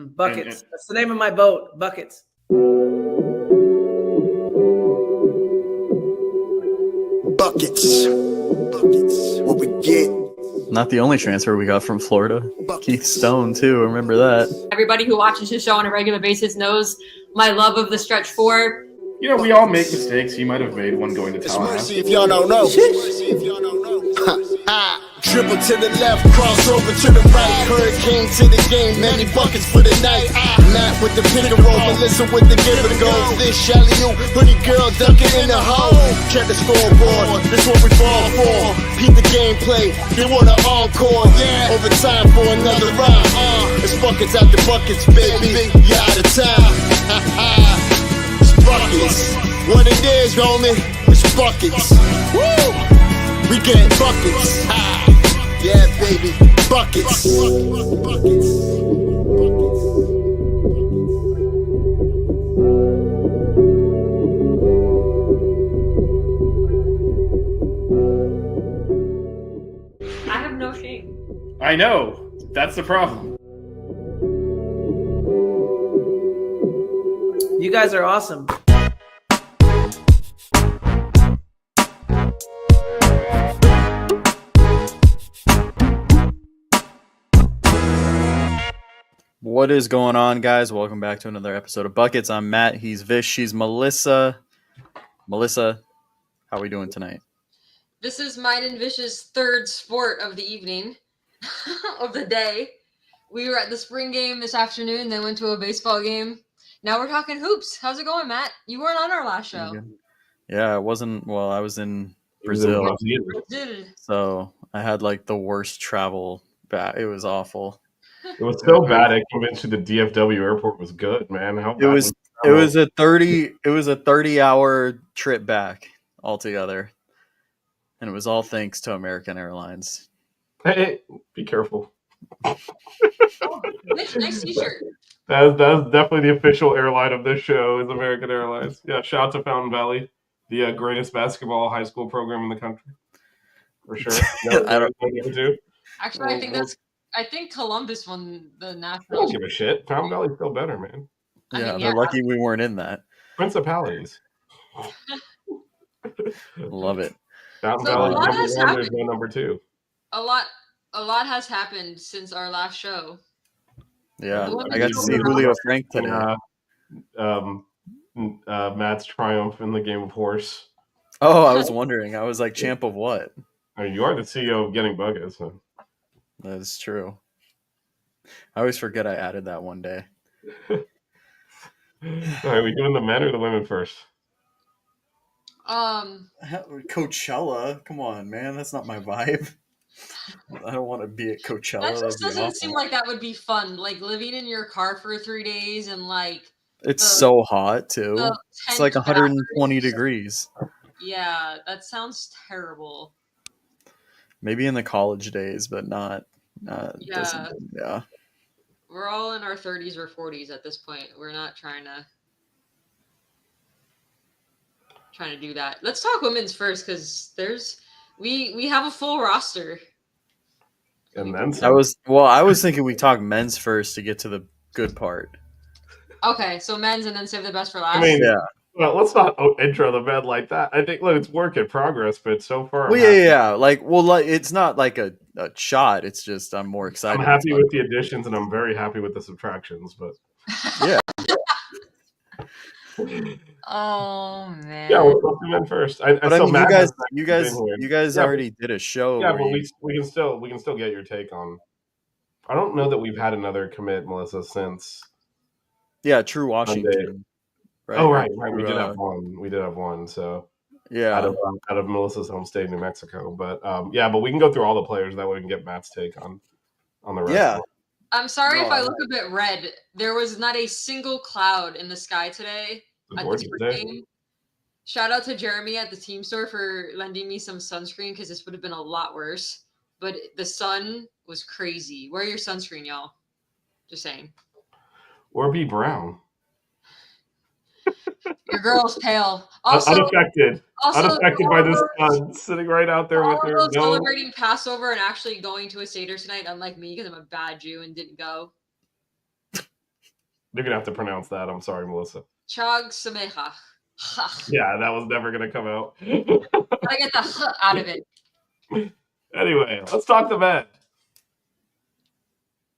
Buckets. That's the name of my boat. Buckets. Buckets. What we get. Not the only transfer we got from Florida. Keith Stone, too. Remember that. Everybody who watches his show on a regular basis knows my love of the stretch four. You know, we all make mistakes. You might have made one going to It's Tallahassee. mercy if y'all don't know. Dribble to the left, cross over to the right. Hurricane to the game, many buckets for the night. Matt with the pick and roll, Melissa with the give and goes. This Shelly-U, hoodie girl dunking in the hole. Check the scoreboard, this what we fall for. Beat the gameplay, they want an encore. Yeah, overtime for another round. It's buckets out the buckets, baby. You out of time. It's buckets. What it is, homie, it's buckets. Woo! We get buckets. Yeah, baby, buckets. I have no shame. I know. That's the problem. You guys are awesome. What is going on, guys? Welcome back to another episode of Buckets. I'm Matt. He's Vish. She's Melissa. Melissa, how are we doing tonight? This is mine and Vish's third sport of the evening, of the day. We were at the spring game this afternoon, then went to a baseball game. Now we're talking hoops. How's it going, Matt? You weren't on our last show. Yeah, I wasn't. Well, I was in Brazil, so I had like the worst travel back. It was awful. It was so bad. I convinced you the DFW airport was good, man. How bad It was a 30-hour trip back altogether, and it was all thanks to American Airlines. Hey, be careful. Nice t-shirt. That's definitely the official airline of this show is American Airlines. Yeah, shout out to Fountain Valley, the greatest basketball high school program in the country, for sure. Actually, I think Columbus won the I national. don't give a shit. Fountain Valley's still better, man. Yeah, they're lucky we weren't in that. Principalities. Love it. Fountain So a Valley lot number has one, happened. there's no number two. A lot has happened since our last show. Yeah, Well, I got to see Julio Frank today. Matt's triumph in the game of horse. Oh, I was wondering. I was like, champ of what? I mean, you are the CEO of Getting Buckets. So. That is true. I always forget I added that one day. All right, are we doing the men or the women first? Coachella? Come on, man. That's not my vibe. I don't want to be at Coachella. That just That'd be doesn't awful. seem like that would be fun. Like living in your car for 3 days and like It's so hot, too. the It's like tent 120 batteries. degrees. Yeah, that sounds terrible. Maybe in the college days, but not. Yeah. Yeah. We're all in our 30s or 40s at this point. We're not trying to do that. Let's talk women's first because we have a full roster. And then I was thinking we talk men's first to get to the good part. Okay, so men's and then save the best for last. I mean, Yeah. well, let's not intro the men like that. I think, look, it's work in progress, but so far, Well, yeah. Like, it's not like a shot. It's just I'm more excited. I'm happy with the additions, and I'm very happy with the subtractions. But Yeah. Oh man. yeah, we'll go to men first. But I mean, Matt you guys already did a show. Yeah, where but we can still get your take on. I don't know that we've had another commit, Melissa, since. Yeah, True Washington. Right? Oh, right. We did have one. We did have one. So yeah, out of Melissa's home state, New Mexico. But but we can go through all the players. That way we can get Matt's take on the rest. Yeah. I'm sorry if I look a bit red. There was not a single cloud in the sky today at the spring game. Shout out to Jeremy at the team store for lending me some sunscreen because this would have been a lot worse. But the sun was crazy. Wear your sunscreen, y'all. Just saying. Or be brown. Your girl's pale. Also, unaffected by the sun, sitting right out there with her. Celebrating Passover and actually going to a Seder tonight, unlike me, because I'm a bad Jew and didn't go. You're gonna have to pronounce that. I'm sorry, Melissa. Chag Sameha. Yeah, that was never gonna come out. Gotta get the h out of it. Anyway, let's talk the Met.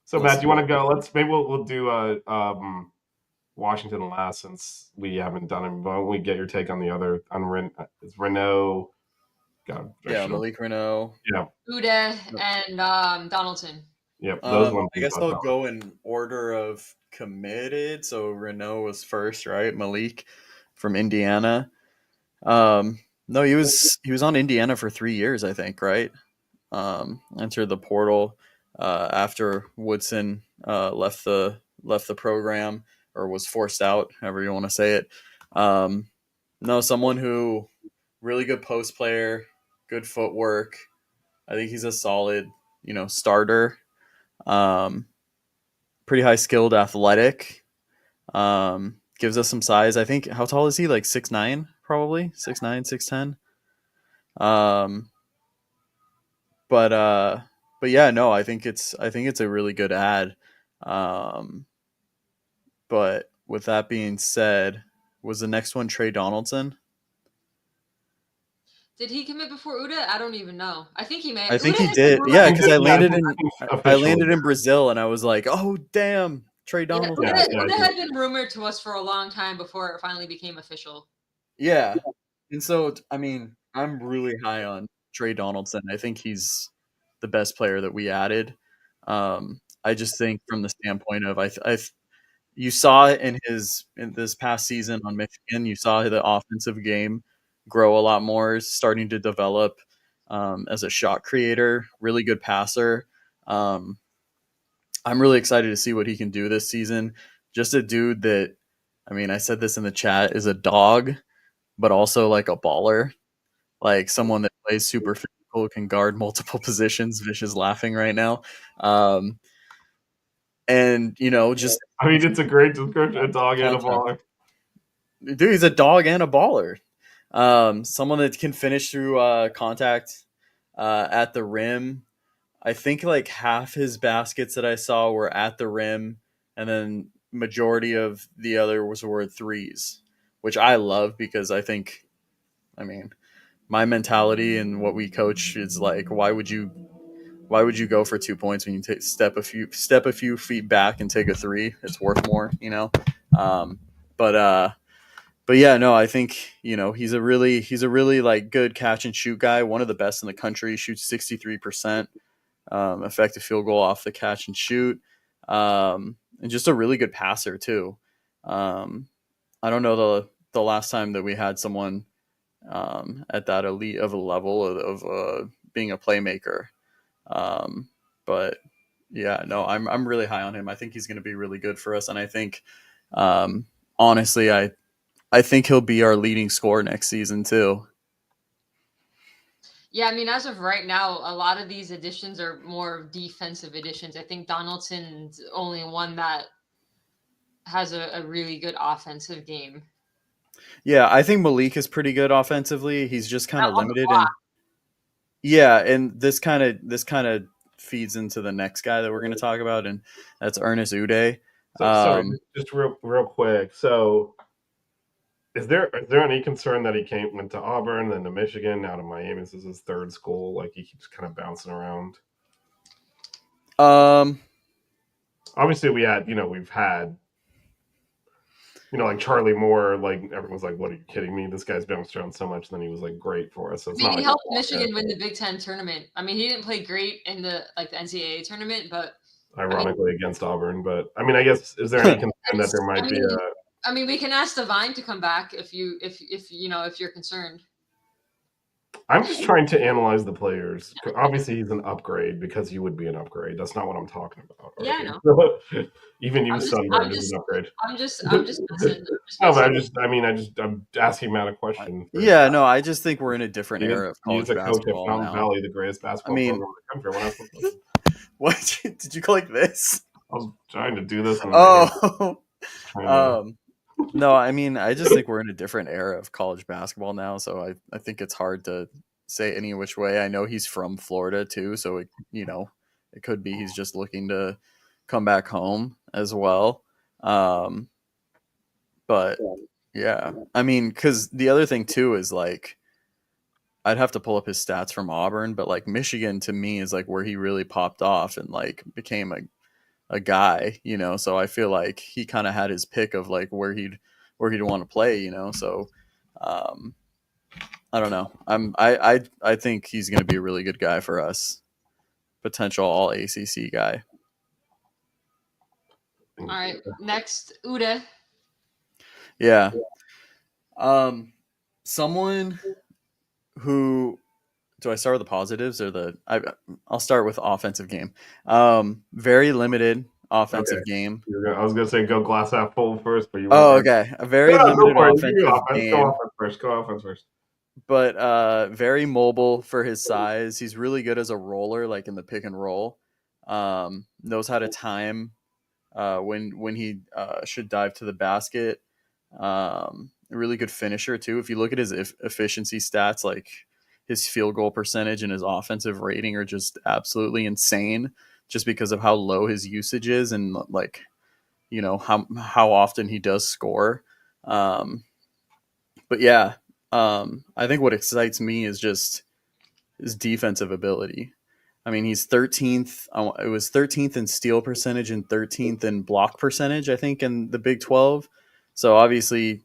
So Let's Matt, do you do want to go? Maybe we'll do Washington last since we haven't done it. Why don't we get your take on the other on it's Renault? God, Malik Renault. Yeah, Ude and Donaldson. Yep, those ones. I guess I'll go in order of committed. So Renault was first, right? Malik from Indiana. No, he was on Indiana for 3 years, I think, right? Entered the portal after Woodson left the program or was forced out, however you want to say it. No, someone who really good post player, good footwork. I think he's a solid, starter. Pretty high skilled, athletic. Gives us some size. I think, how tall is he? Like 6'9", probably 6'9", 6'10". But yeah, no, I think it's a really good ad. But with that being said, was the next one Trey Donaldson? Did he commit before Ude? I don't even know. I think he may. I think Ude he did. Yeah, because I landed officially. in Brazil, and I was like, oh damn, Trey Donaldson. Ude had been rumored to us for a long time before it finally became official. Yeah, and so I mean, I'm really high on Trey Donaldson. I think he's the best player that we added. I just think from the standpoint of you saw it in this past season on Michigan. You saw the offensive game grow a lot more, starting to develop as a shot creator, really good passer. I'm really excited to see what he can do this season. Just a dude that, I mean, I said this in the chat, is a dog, but also like a baller, like someone that plays super physical, can guard multiple positions. Vish is laughing right now. And, just. I mean, it's a great description. A dog and a baller. Dude, he's a dog and a baller. Someone that can finish through contact at the rim. I think like half his baskets that I saw were at the rim, and then majority of the other were threes, which I love because I think, I mean, my mentality and what we coach is like, why would you go for 2 points when you step a few feet back and take a three? It's worth more, But yeah, no, I think, he's a really like good catch and shoot guy. One of the best in the country. Shoots 63% effective field goal off the catch and shoot, and just a really good passer too. I don't know the last time that we had someone at that elite of a level of being a playmaker. But yeah, no, I'm really high on him. I think he's going to be really good for us, and I think honestly, I think he'll be our leading scorer next season too. Yeah, I mean, as of right now, a lot of these additions are more defensive additions. I think Donaldson's only one that has a really good offensive game. Yeah, I think Malik is pretty good offensively. He's just kind of limited. And this kind of feeds into the next guy that we're going to talk about, and that's Ernest Ude. Sorry, just real quick. So, is there any concern that he went to Auburn, then to Michigan, now to Miami? This is his third school. Like, he keeps kind of bouncing around. Obviously we've had, like Charlie Moore. Like, everyone's like, "What, are you kidding me? This guy's bounced around so much." Then he was like great for us. So it's he helped Michigan win the Big Ten tournament. I mean, he didn't play great in the NCAA tournament, but ironically against Auburn. But I mean, I guess, is there any concern that there might be a? I mean, we can ask Divine to come back if you're concerned. I'm just trying to analyze the players. Obviously, he's an upgrade because you would be an upgrade. That's not what I'm talking about. Right? Yeah, I know. Even you, Sunburn, is an upgrade. I'm just messing. No, but I'm asking Matt a question. Yeah, no, I just think we're in a different era of college basketball coach at Fountain Valley, the greatest basketball program in the country. What did you click this? I was trying to do this. No, I mean, I just think we're in a different era of college basketball now, so I think it's hard to say any which way. I know he's from Florida too, so it could be he's just looking to come back home as well. But yeah, I mean, because the other thing too is like I'd have to pull up his stats from Auburn, but like Michigan to me is like where he really popped off and like became a guy, So I feel like he kind of had his pick of like where he'd want to play, So um, I don't know. I think he's going to be a really good guy for us, potential All ACC guy. All right, next Ude. Yeah. Someone who do I start with the positives or I'll start with offensive game. Very limited offensive game. I was gonna say go glass half full first, but you. Okay. A very limited offensive game. Go offense first. Go offense first. But very mobile for his size. He's really good as a roller, like in the pick and roll. Knows how to time when he should dive to the basket. A really good finisher too. If you look at his efficiency stats, like his field goal percentage and his offensive rating are just absolutely insane, just because of how low his usage is and like how often he does score. But yeah, I think what excites me is just his defensive ability. I mean, he's 13th. It was 13th in steal percentage and 13th in block percentage, I think, in the Big 12. So obviously,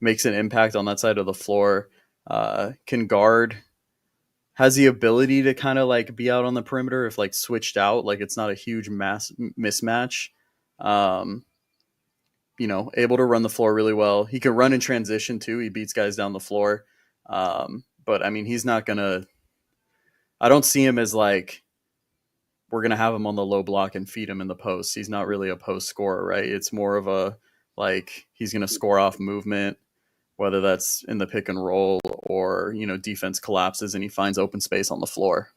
makes an impact on that side of the floor. Can guard, has the ability to kind of like be out on the perimeter if like switched out, like it's not a huge mismatch. Able to run the floor really well. He can run in transition too. He beats guys down the floor. But I mean, he's not gonna. I don't see him as like we're going to have him on the low block and feed him in the post. He's not really a post scorer, right? It's more of a like he's going to score off movement, whether that's in the pick and roll or, defense collapses and he finds open space on the floor.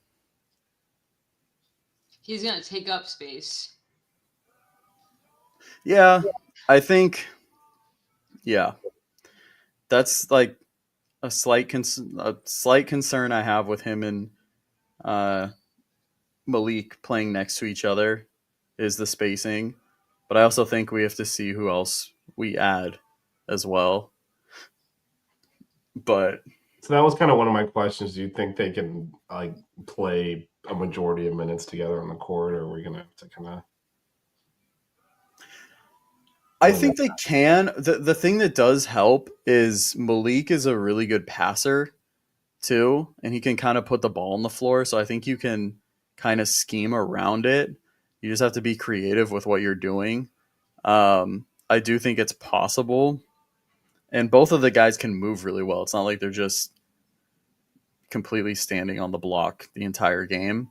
He's going to take up space. Yeah, I think, that's like a slight concern I have with him and Malik playing next to each other is the spacing, but I also think we have to see who else we add as well. But so that was kind of one of my questions. Do you think they can like play a majority of minutes together on the court, or are we gonna have to kind of? I think they can. The thing that does help is Malik is a really good passer too, and he can kind of put the ball on the floor. So I think you can kind of scheme around it. You just have to be creative with what you're doing. I do think it's possible. And both of the guys can move really well. It's not like they're just completely standing on the block the entire game.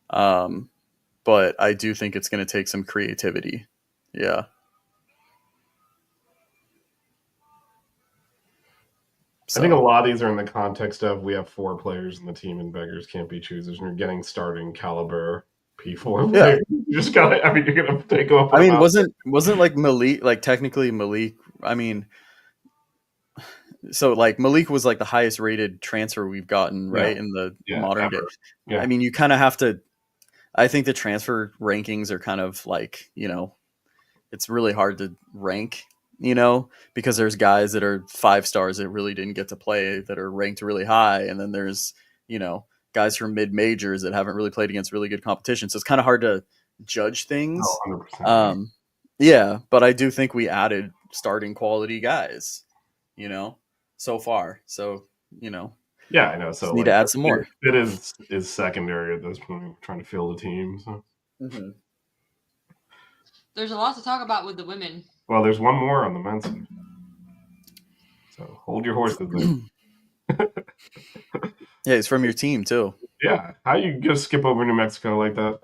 But I do think it's going to take some creativity. Yeah. I think a lot of these are in the context of we have 4 players in the team and beggars can't be choosers, and you're getting starting caliber P4 players. You just got to, you're going to take up. I mean, wasn't like Malik, like technically Malik, I mean, so like Malik was like the highest rated transfer we've gotten, right? In the modern day. Yeah. I mean, you kind of have to, I think the transfer rankings are kind of like, it's really hard to rank, because there's guys that are 5 stars that really didn't get to play that are ranked really high. And then there's, guys from mid majors that haven't really played against really good competition. So it's kind of hard to judge things. 100%. Yeah, but I do think we added starting quality guys, so far. So, yeah, I know. So need to add some more. It is secondary at this point. We're trying to fill the team. So. Mm-hmm. There's a lot to talk about with the women. Well, there's one more on the men's side. So hold your horses there. Yeah, he's from your team too. Yeah, how you gonna skip over New Mexico like that?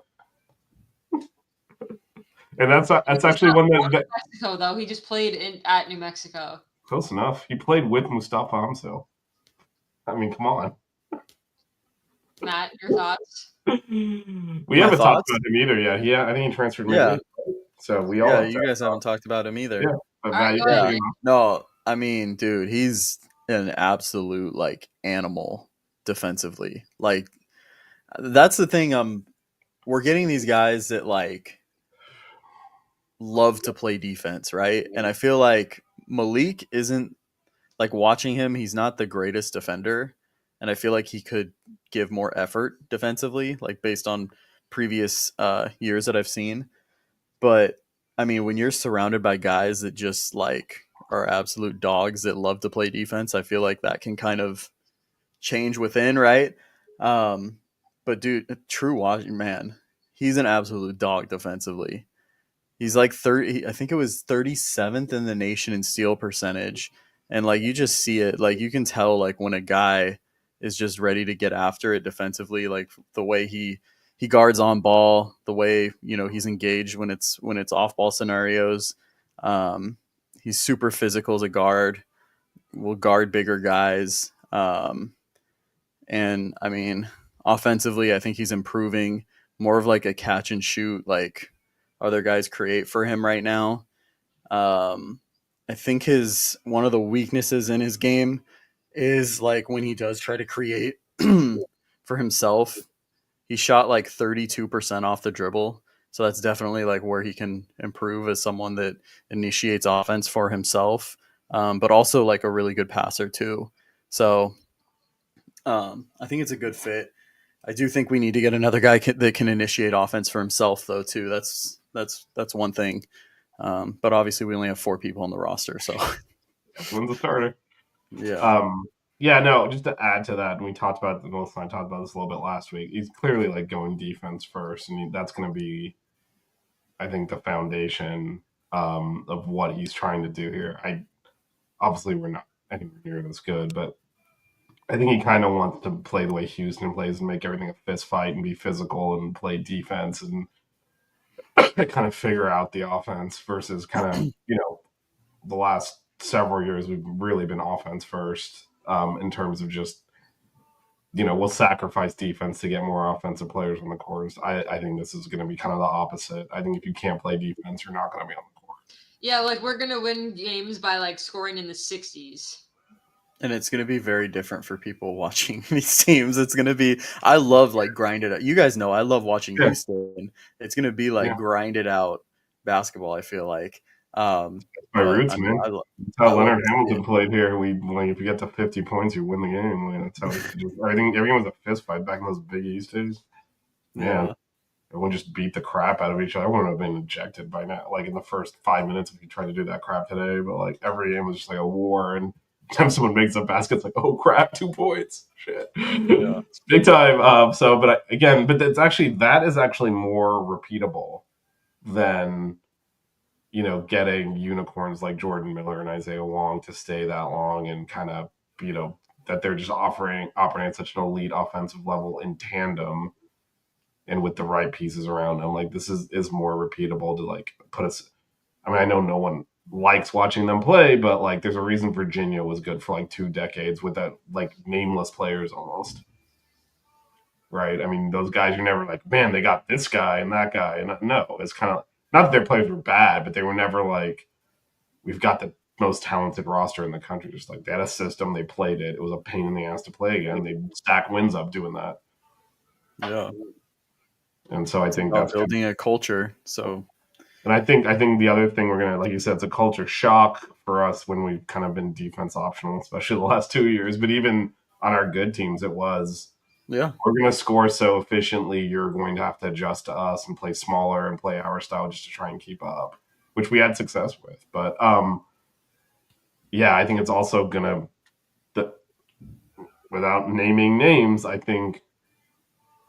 And that's actually one that New Mexico though. He just played at New Mexico. Close enough. He played with Mustafa Hamsil. I mean, come on. Matt, your thoughts? We haven't talked about him either yet. Yeah, I think he transferred. Yeah. So we all. Yeah, you guys haven't talked about him either. Yeah. Right, no, I mean, dude, he's an absolute like animal defensively. Like that's the thing. We're getting these guys that like love to play defense, right? And I feel like Malik isn't, like, watching him, he's not the greatest defender, and I feel like he could give more effort defensively, like based on previous years that I've seen. But I mean, when you're surrounded by guys that just like are absolute dogs that love to play defense, I feel like that can kind of change within, right? But dude, True Washington, man, he's an absolute dog defensively. He's like 30, I think it was 37th in the nation in steal percentage. And like you just see it, like you can tell like when a guy is just ready to get after it defensively, like the way he guards on ball, the way, you know, he's engaged when it's off ball scenarios. He's super physical as a guard, will guard bigger guys. And I mean, offensively, I think he's improving, more of like a catch and shoot, like other guys create for him right now. I think one of the weaknesses in his game is like when he does try to create for himself, he shot like 32% off the dribble. So that's definitely like where he can improve as someone that initiates offense for himself, but also like a really good passer too. So I think it's a good fit. I do think we need to get another guy that can initiate offense for himself, though. Too. That's one thing. But obviously, we only have 4 people on the roster, so Everyone's a starter. Yeah. Yeah. No. Just to add to that, and we talked about Melissa and I talked about this a little bit last week. He's clearly like going defense first, and that's going to be, I think, the foundation of what he's trying to do here. Obviously we're not anywhere near this good, but I think he kind of wants to play the way Houston plays and make everything a fist fight and be physical and play defense and kind of figure out the offense versus kind of, you know, the last several years we've really been offense first in terms of just, you know, we'll sacrifice defense to get more offensive players on the court. I think this is going to be kind of the opposite. I think if you can't play defense, you're not going to be on the court. Yeah, like we're going to win games by like scoring in the 60s. And it's going to be very different for people watching these teams. It's going to be, I love like grinded out. You guys know I love watching Houston. It's going to be like grinded out basketball, I feel like. My roots, man. That's how Leonard Hamilton played here. If you get to 50 points, you win the game. That's how I think everyone was a fist fight back in those Big East days. Yeah. Everyone just beat the crap out of each other. I wouldn't have been ejected by now, like in the first 5 minutes if you tried to do that crap today. But like every game was just like a war. And time someone makes a basket, it's like, oh crap, 2 points. Shit. Yeah. It's big time. That is actually more repeatable than, you know, getting unicorns like Jordan Miller and Isaiah Wong to stay that long and kind of, you know, that they're just operating at such an elite offensive level in tandem and with the right pieces around them. Like this is more repeatable to like put us. I mean, I know no one likes watching them play, but like there's a reason Virginia was good for like 2 decades with that like nameless players almost. Right? I mean, those guys you're never like, man, they got this guy and that guy. And no, it's kind of not that their players were bad, but they were never like, we've got the most talented roster in the country. Just like they had a system, they played it. It was a pain in the ass to play again. They stack wins up doing that. Yeah. And so I think that's building a culture. So, and I think the other thing we're gonna, like you said, it's a culture shock for us when we've kind of been defense optional, especially the last 2 years. But even on our good teams, it was. Yeah, we're gonna score so efficiently. You're going to have to adjust to us and play smaller and play our style just to try and keep up, which we had success with. But yeah, I think it's also gonna. Without naming names, I think,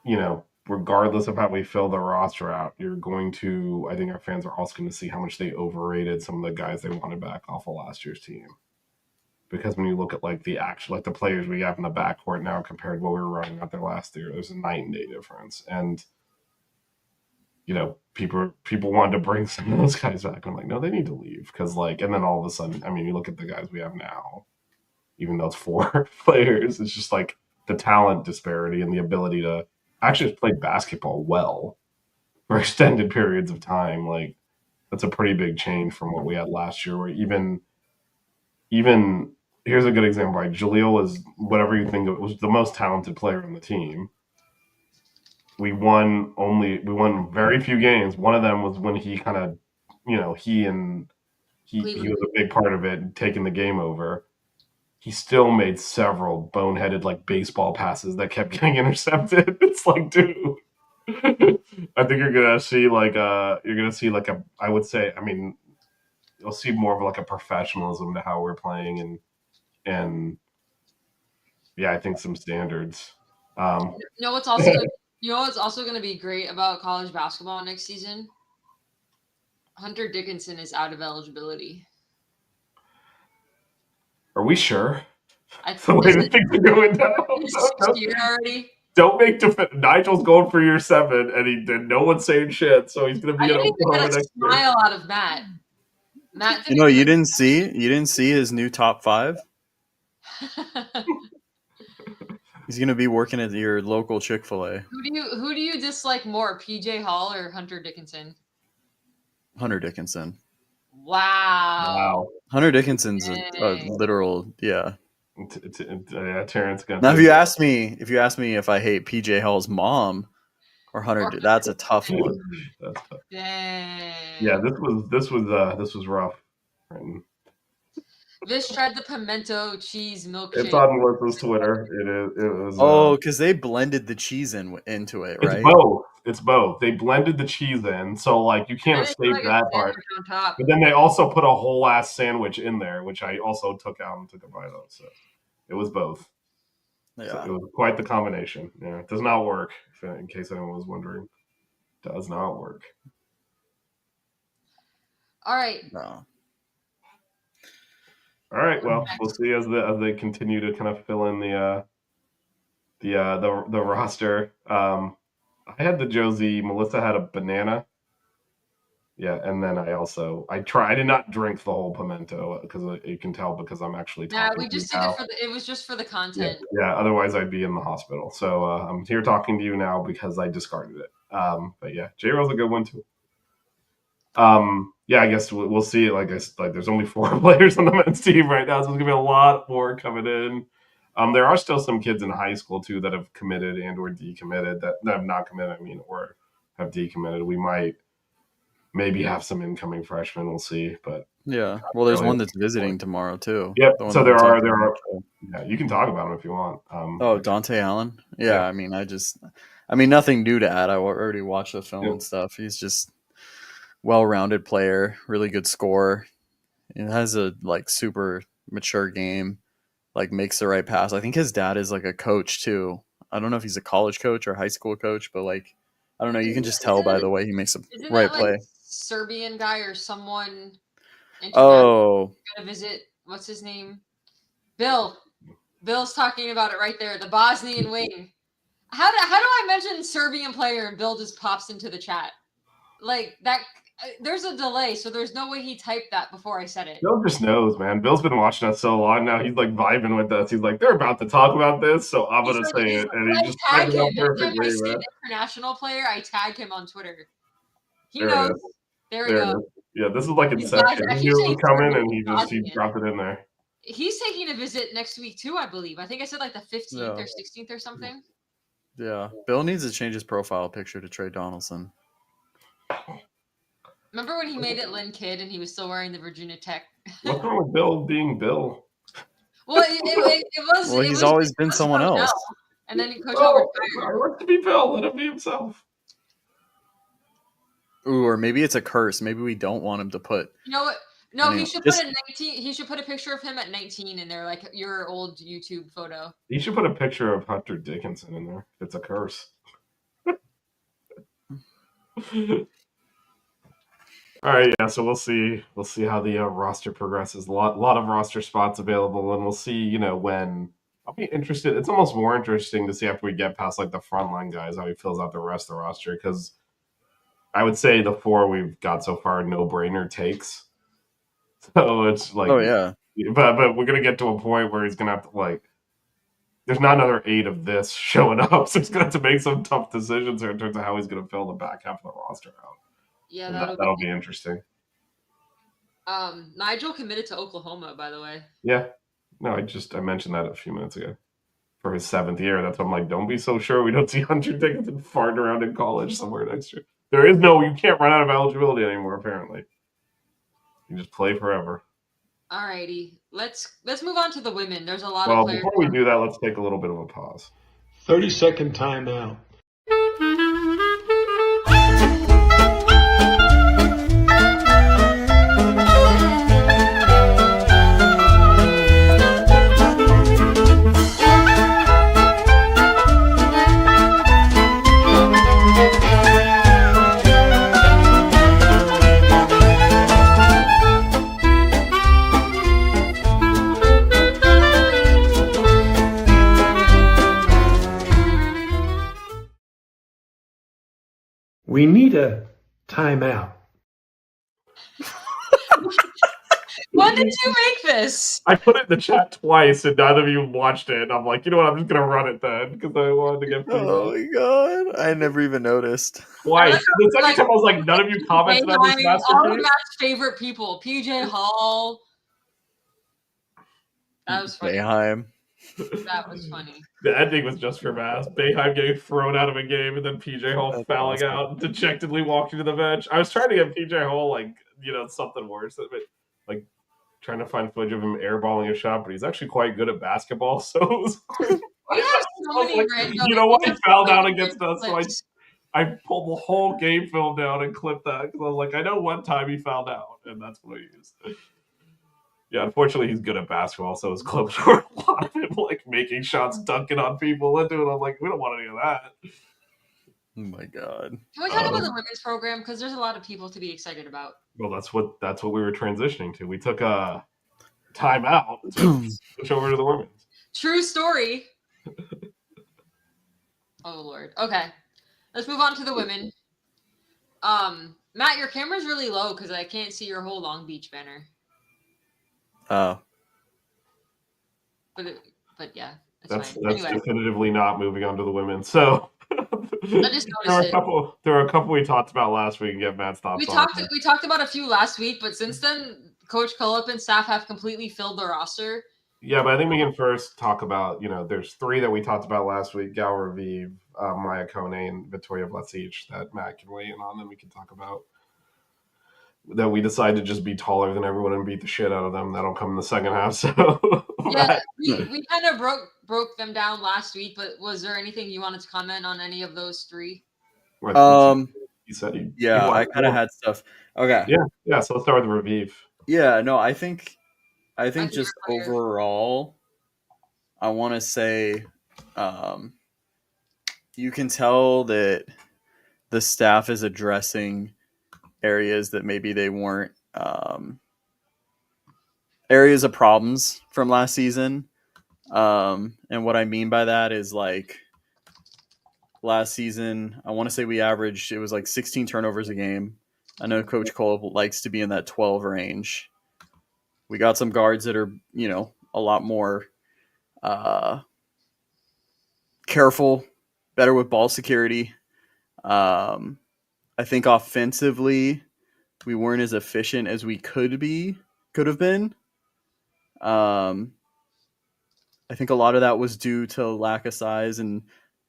you know, regardless of how we fill the roster out, you're going to, I think our fans are also going to see how much they overrated some of the guys they wanted back off of last year's team. Because when you look at like the players we have in the backcourt now compared to what we were running out there last year, there's a night and day difference. And, you know, people wanted to bring some of those guys back. I'm like, no, they need to leave. Because like, and then all of a sudden, I mean, you look at the guys we have now, even though it's 4 players, it's just like the talent disparity and the ability to actually play basketball well for extended periods of time. Like that's a pretty big change from what we had last year, where even here's a good example, right? Jaleel is, whatever you think of, was the most talented player on the team. We won very few games. One of them was when he kind of you know, he was a big part of it, taking the game over. He still made several boneheaded like baseball passes that kept getting intercepted. It's like, dude, I think you're gonna see like I would say, I mean, you'll see more of like a professionalism to how we're playing and yeah, I think some standards. You know what's also going to be great about college basketball next season? Hunter Dickinson is out of eligibility. Are we sure? That's the way the things are going down. Already. Don't make Nigel's going for year 7, and no one's saying shit, so he's going to be in Oklahoma next year. Smile out of Matt. Matt, you didn't see his new top 5. He's going to be working at your local Chick-fil-A. Who do you dislike more, PJ Hall or Hunter Dickinson? Hunter Dickinson. Wow. Hunter Dickinson's a literal, yeah. Terrence. Now, if you ask me if I hate PJ Hall's mom or Hunter, that's a tough one. That's tough. Dang. Yeah, this was rough. Vish tried the pimento cheese milkshake. It's on Melissa's Twitter. It was. Oh, because they blended the cheese into it, right? It's both. They blended the cheese in, so like you can't escape that part. On top. But then they also put a whole ass sandwich in there, which I also took out and took a bite of. So it was both. Yeah, so it was quite the combination. Yeah, it does not work. In case anyone was wondering, it does not work. All right. No. All right. Well, we'll see as they continue to kind of fill in the roster. I had the Josie. Melissa had a banana. Yeah, and then I did not drink the whole pimento because you can tell because I'm actually talking. Yeah, we just did it it was just for the content. Yeah, otherwise I'd be in the hospital. So I'm here talking to you now because I discarded it. But yeah, J-Ro's a good one too. Yeah, I guess we'll see. Like there's only 4 players on the men's team right now, so there's gonna be a lot more coming in. There are still some kids in high school too that have committed and or decommitted that have not committed. I mean, or have decommitted. We might maybe have some incoming freshmen. We'll see, but yeah. Well, there's one that's visiting tomorrow too. Yep. So there are. Yeah, you can talk about them if you want. Dante Allen. Yeah, yeah. I mean, nothing new to add. I already watched the film and stuff. He's just well-rounded player, really good scorer. He has a super mature game, makes the right pass. I think his dad is a coach too. I don't know if he's a college coach or high school coach, but I don't know. You can just tell by the way he makes a right play. Serbian guy or someone. Oh, gonna visit. What's his name? Bill. Bill's talking about it right there. The Bosnian wing. How do I mention Serbian player and Bill just pops into the chat like that? There's a delay, so there's no way he typed that before I said it. Bill just knows, man. Bill's been watching us so long now. He's vibing with us. He's they're about to talk about this, so I'm gonna say it. And he just tagged it perfectly, man. International player, I tag him on Twitter. He knows. There we go. Yeah, this is Inception. He knew it was coming, and he dropped it in there. He's taking a visit next week too, I believe. I think I said the 15th or 16th or something. Yeah, Bill needs to change his profile picture to Trey Donaldson. Remember when he made it Lynn Kidd and he was still wearing the Virginia Tech? What's wrong with Bill being Bill? Well, it was. Well, he's always been someone else. And then Coach L retired. I want to be Bill. Let him be himself. Ooh, or maybe it's a curse. Maybe we don't want him to put. You know what? No, he should put 19. He should put a picture of him at 19 in there, your old YouTube photo. He should put a picture of Hunter Dickinson in there. It's a curse. All right, yeah. So we'll see how the roster progresses. A lot of roster spots available, and we'll see. When I'll be interested. It's almost more interesting to see after we get past the frontline guys how he fills out the rest of the roster because I would say the 4 we've got so far no-brainer takes. So it's oh yeah, but we're gonna get to a point where he's gonna have to there's not another 8 of this showing up, so he's gonna have to make some tough decisions in terms of how he's gonna fill the back half of the roster out. Yeah, that'll be interesting. Nigel committed to Oklahoma, by the way. Yeah, no, I mentioned that a few minutes ago for his 7th year. That's why I'm don't be so sure we don't see Hunter Dickinson farting around in college somewhere next year. You can't run out of eligibility anymore, apparently. You just play forever. Alrighty, let's move on to the women. There's a lot Well, of players. before we do that, let's take a little bit of a pause. 30-second timeout. We need a timeout. When did you make this? I put it in the chat twice, and neither of you watched it. And I'm like, you know what? I'm just gonna run it then because I wanted to get feedback. Oh my god! I never even noticed. Twice. I like how, The second like, time I was like, none of you commented on this all of masterpiece. Matt's favorite people. PJ Hall. That was funny. Bayheim. That was funny. The ending was just for Mass. Bayheim getting thrown out of a game, and then PJ Hall That's fouling awesome. out, dejectedly walking to the bench. I was trying to get PJ Hall, like, something worse. Like, trying to find footage of him airballing a shot, but he's actually quite good at basketball, so it was We have so many like, random. you know what? He fouled out against us, so clips. I pulled the whole game film down and clipped that because I was like, I know one time he fouled out, and that's what I used. Yeah, unfortunately, he's good at basketball, so his clips were a lot of him like making shots, dunking on people, and doing. I'm like, we don't want any of that. Oh my god! Can we talk about the women's program? Because there's a lot of people to be excited about. Well, that's what we were transitioning to. We took a timeout to switch over to the women's. True story. Oh Lord. Okay, let's move on to the women. Matt, your camera's really low because I can't see your whole Long Beach banner. Oh. But yeah, That's fine. Anyway. definitively not moving on to the women. So I just noticed there were a couple we talked about last week and get Matt's thoughts We on. We talked about a few last week, but since then, Coach Cullup and staff have completely filled the roster. Yeah, but I think we can first talk about, there's three that we talked about last week: Gal Raviv, Maya Kone, and Victoria Blesich that Matt can weigh in on. Then we can talk about that we decided to just be taller than everyone and beat the shit out of them. That'll come in the second half. So yeah, we kind of broke them down last week. But was there anything you wanted to comment on any of those three? He said I kind of had stuff. Okay. Yeah. So let's start with Raviv. Yeah. No, I think just overall, I want to say, you can tell that the staff is addressing areas that maybe they weren't areas of problems from last season. And what I mean by that is, like, last season, I want to say we averaged, it was like 16 turnovers a game. I know Coach Cole likes to be in that 12 range. We got some guards that are, a lot more careful, better with ball security. I think offensively, we weren't as efficient as we could have been. I think a lot of that was due to lack of size and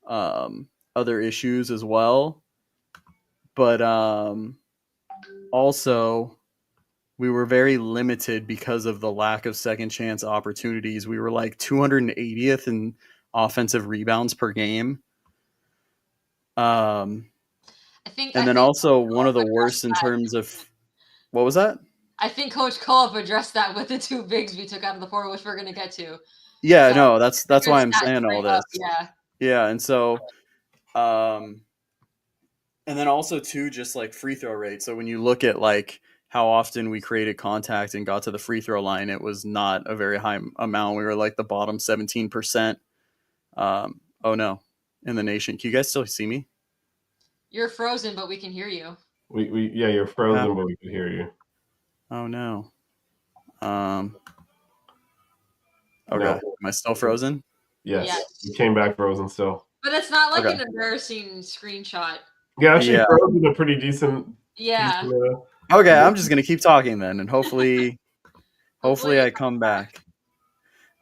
other issues as well. But also, we were very limited because of the lack of second chance opportunities. We were like 280th in offensive rebounds per game. I think also one of the worst in terms of, what was that? I think Coach Cullup addressed that with the two bigs we took out of the four, which we're going to get to. Yeah, so, no, that's why I'm saying all this. Yeah. And so, and then also too, just like free throw rate. So when you look at like how often we created contact and got to the free throw line, it was not a very high amount. We were like the bottom 17%. Oh no, in the nation. Can you guys still see me? You're frozen, but we can hear you. You're frozen, but we can hear you. Oh no. Okay. No. Am I still frozen? Yes. You came back frozen still. But it's not like an embarrassing screenshot. Yeah, actually frozen a pretty decent. Yeah. Decent, okay, I'm just gonna keep talking then, and hopefully I come back.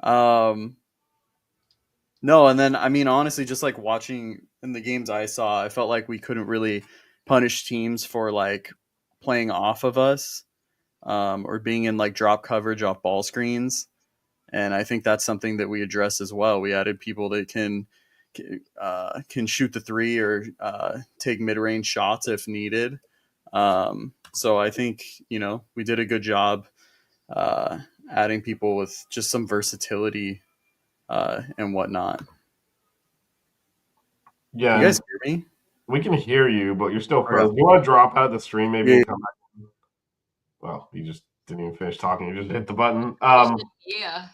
No, and then I mean honestly, just like watching in the games I saw, I felt like we couldn't really punish teams for like playing off of us. or being in like drop coverage off ball screens. And I think that's something that we addressed as well. We added people that can shoot the three or take mid-range shots if needed. So I think, we did a good job adding people with just some versatility and whatnot. Yeah, You guys hear me? we can hear you, but you're still Okay. frozen. You want to drop out of the stream maybe Yeah. and come back? Well, you just didn't even finish talking. You just hit the button. Yeah.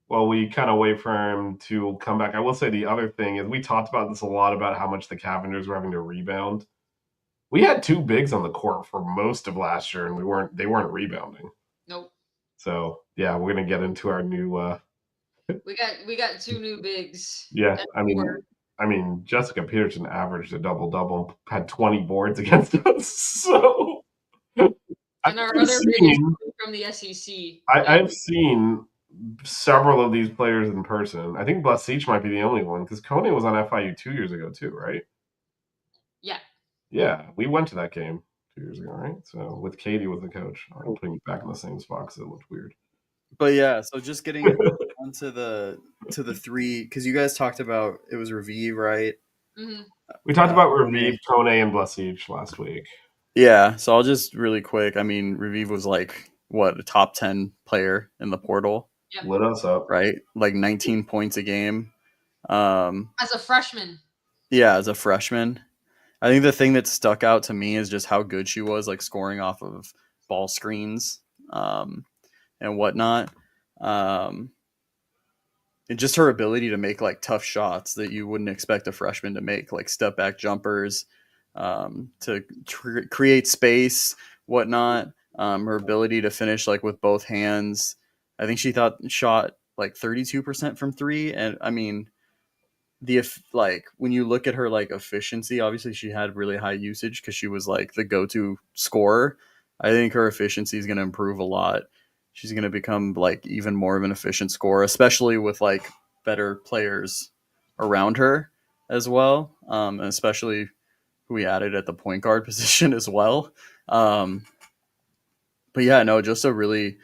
Well, we kind of wait for him to come back. I will say the other thing is we talked about this a lot about how much the Cavengers were having to rebound. We had two bigs on the court for most of last year, and they weren't rebounding. Nope. So yeah, we're gonna get into our new. We got two new bigs. Yeah, I mean, Jessica Peterson averaged a double-double, had 20 boards against us. So, and our other big is from the SEC. I've seen several of these players in person. I think Blasic might be the only one because Kone was on FIU 2 years ago too, right? Yeah. Yeah, we went to that game 2 years ago, right? So with Katie was the coach. I'm putting you back in the same spot because it looked weird. But yeah, so just getting onto the three, because you guys talked about it was Raviv, right? Mm-hmm. We talked about Raviv, Kone, and Blasic last week. Yeah, so I'll just really quick. I mean, Raviv was like a top 10 player in the portal. Yep. Lit us up, right? Like 19 points a game. As a freshman. Yeah, as a freshman. I think the thing that stuck out to me is just how good she was, like scoring off of ball screens and whatnot. And just her ability to make like tough shots that you wouldn't expect a freshman to make, like step back jumpers, to create space, whatnot. Her ability to finish like with both hands. I think she shot like 32% from three. And I mean, when you look at her like efficiency, obviously she had really high usage because she was like the go-to scorer. I think her efficiency is going to improve a lot. She's going to become like even more of an efficient scorer, especially with like better players around her as well. And especially who we added at the point guard position as well. But yeah, no, just a really,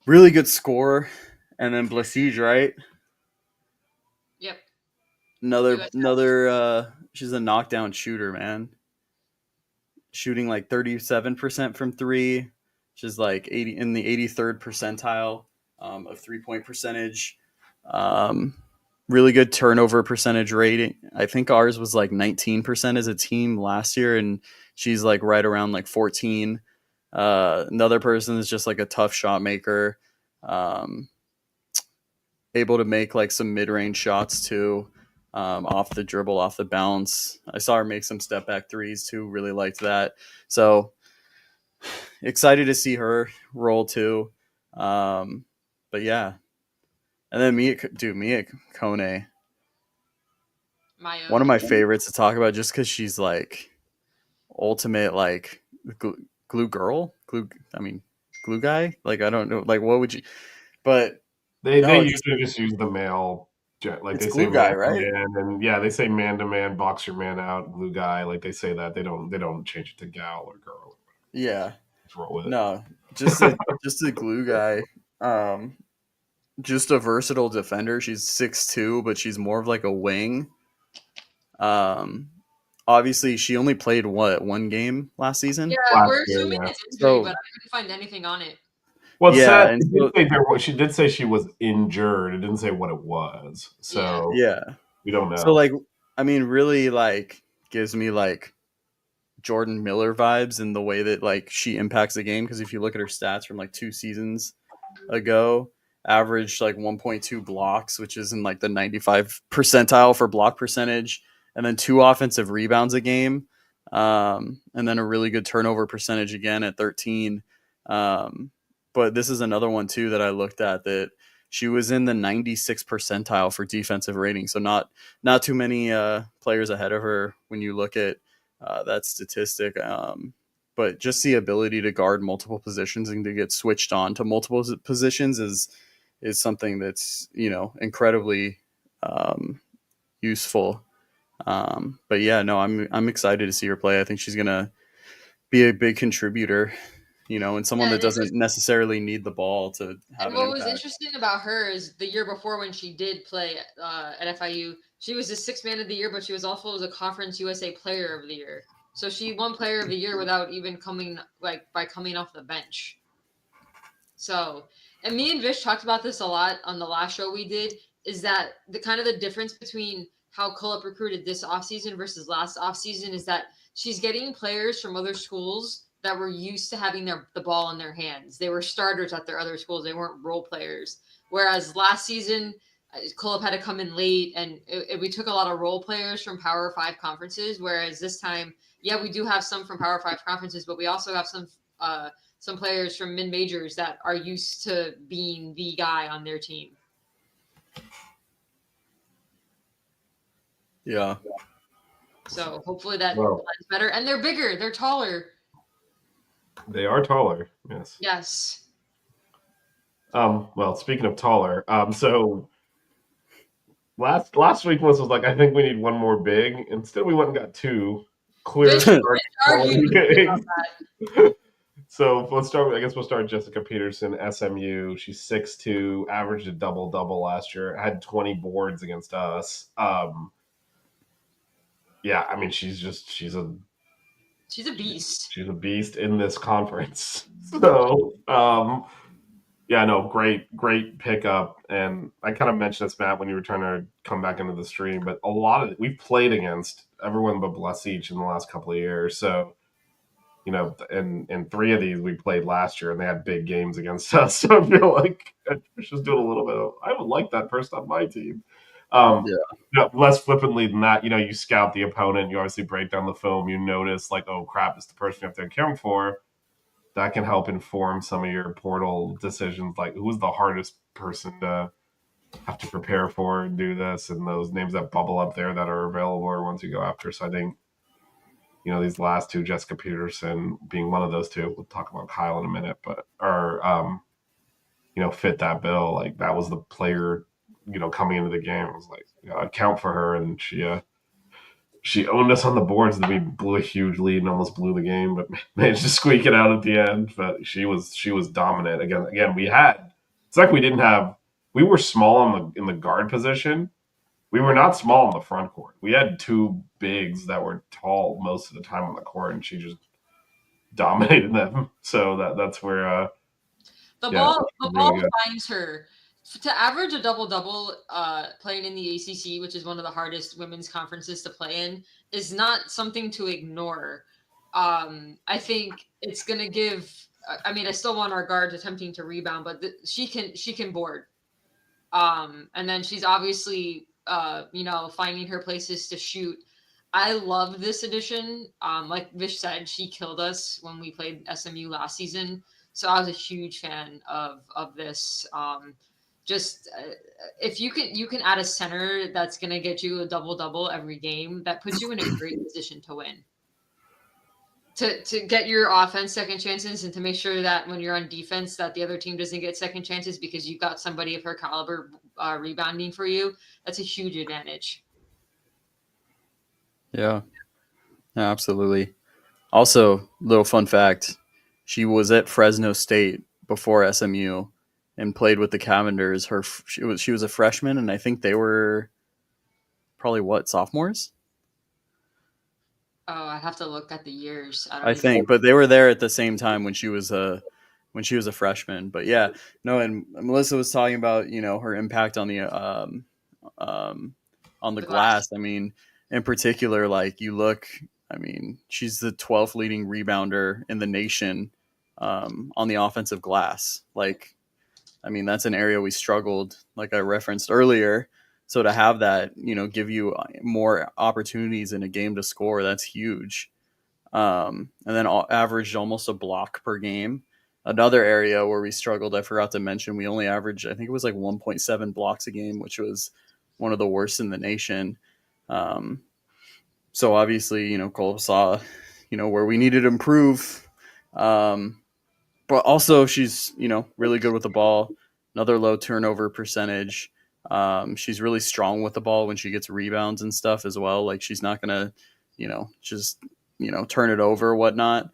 really good score. And then Blasic, right? Yep. Another she's a knockdown shooter, man. Shooting like 37% from three. She's like 80 in the 83rd percentile of 3-point percentage. Really good turnover percentage rating. I think ours was like 19% as a team last year, and she's like right around like 14. Another person is just like a tough shot maker. Able to make like some mid-range shots too. Off the dribble, off the bounce. I saw her make some step back threes too. Really liked that. So excited to see her roll too. But yeah. And then Mia Kone. One of my favorites to talk about just because she's like ultimate like glue girl. Glue guy. Like I don't know. Like what would you? But they usually just use the male. Like they say guy, right? And yeah, they say man to man, box your man out, glue guy. Like they say that they don't change it to gal or girl. Yeah, just roll with it. No, just a glue guy. Just a versatile defender. She's 6'2", but she's more of like a wing. Obviously she only played one game last season. Yeah, we're assuming it's injury, but I couldn't find anything on it. Well, yeah, she did say she was injured. It didn't say what it was. So yeah, we don't know. So like, I mean, really like gives me like Jordan Miller vibes in the way that like she impacts the game. Because if you look at her stats from like 2 seasons ago, averaged like 1.2 blocks, which is in like the 95 percentile for block percentage, and then 2 offensive rebounds a game, and then a really good turnover percentage again at 13. But this is another one too that I looked at that she was in the 96 percentile for defensive rating. So not too many players ahead of her when you look at that statistic. But just the ability to guard multiple positions and to get switched on to multiple positions is something that's, incredibly useful. But yeah, no, I'm excited to see her play. I think she's going to be a big contributor and someone that doesn't necessarily need the ball to have and an what was impact. interesting about her is the year before when she did play at FIU, she was the sixth man of the year, but she was also the Conference USA Player of the Year. So she won Player of the Year without even coming off the bench. So, and me and Vish talked about this a lot on the last show we did, is that the difference between how Culp recruited this offseason versus last offseason is that she's getting players from other schools that were used to having the ball in their hands. They were starters at their other schools. They weren't role players. Whereas last season, Culp had to come in late, and we took a lot of role players from Power 5 conferences, whereas this time, yeah, we do have some from Power 5 conferences, but we also have some players from mid majors that are used to being the guy on their team. Yeah. So hopefully that blends better. And they're bigger. They're taller. They are taller. Yes. Yes. Well, speaking of taller, so last week was like, I think we need one more big. Instead, we went and got two clear. So let's start with, I guess we'll start with Jessica Peterson, SMU. She's 6'2", averaged a double-double last year, had 20 boards against us. Yeah, I mean, she's a beast. She's a beast in this conference. So, yeah, no, great pickup. And I kind of mentioned this, Matt, when you were trying to come back into the stream, but we've played against everyone but Blessich in the last couple of years. So, in three of these we played last year, and they had big games against us. So I feel like Trish doing a little bit of, I would like that person on my team. Less flippantly than that, you scout the opponent, you obviously break down the film, you notice like, oh crap, it's the person you have to account for. That can help inform some of your portal decisions, like who's the hardest person to have to prepare for and do this, and those names that bubble up there that are available or ones you go after. So I think, these last two, Jessica Peterson being one of those two, we'll talk about Kyle in a minute, but fit that bill. Like that was the player, coming into the game. It was like, account for her, and she owned us on the boards, and we blew a huge lead and almost blew the game, but managed to squeak it out at the end. But she was dominant. Again, it's like we were small in the guard position. We were not small in the front court. We had two bigs that were tall most of the time on the court, and she just dominated them. So that's where the ball finds her. To average a double-double playing in the ACC, which is one of the hardest women's conferences to play in, is not something to ignore. I think it's going to give – I mean, I still want our guards attempting to rebound, but she can board. And then she's obviously finding her places to shoot. I love this addition. Like Vish said, she killed us when we played SMU last season. So I was a huge fan of this. If you can add a center that's going to get you a double-double every game, that puts you in a great position to win. To get your offense second chances, and to make sure that when you're on defense that the other team doesn't get second chances because you've got somebody of her caliber rebounding for you, that's a huge advantage. Yeah, absolutely. Also, little fun fact, she was at Fresno State before SMU and played with the Cavenders. She was a freshman, and I think they were probably sophomores? Oh, I have to look at the years. I think, but they were there at the same time when she was a freshman. But yeah, no, and Melissa was talking about her impact on the glass. I mean, in particular, like you look, I mean, she's the 12th leading rebounder in the nation on the offensive glass. Like, I mean, that's an area we struggled, like I referenced earlier. So to have that, give you more opportunities in a game to score, that's huge. And then averaged almost a block per game. Another area where we struggled, I forgot to mention, we only averaged, I think it was like 1.7 blocks a game, which was one of the worst in the nation. So obviously, Cole saw, where we needed to improve. But also she's, really good with the ball. Another low turnover percentage. She's really strong with the ball when she gets rebounds and stuff as well. Like she's not going to, just, turn it over or whatnot.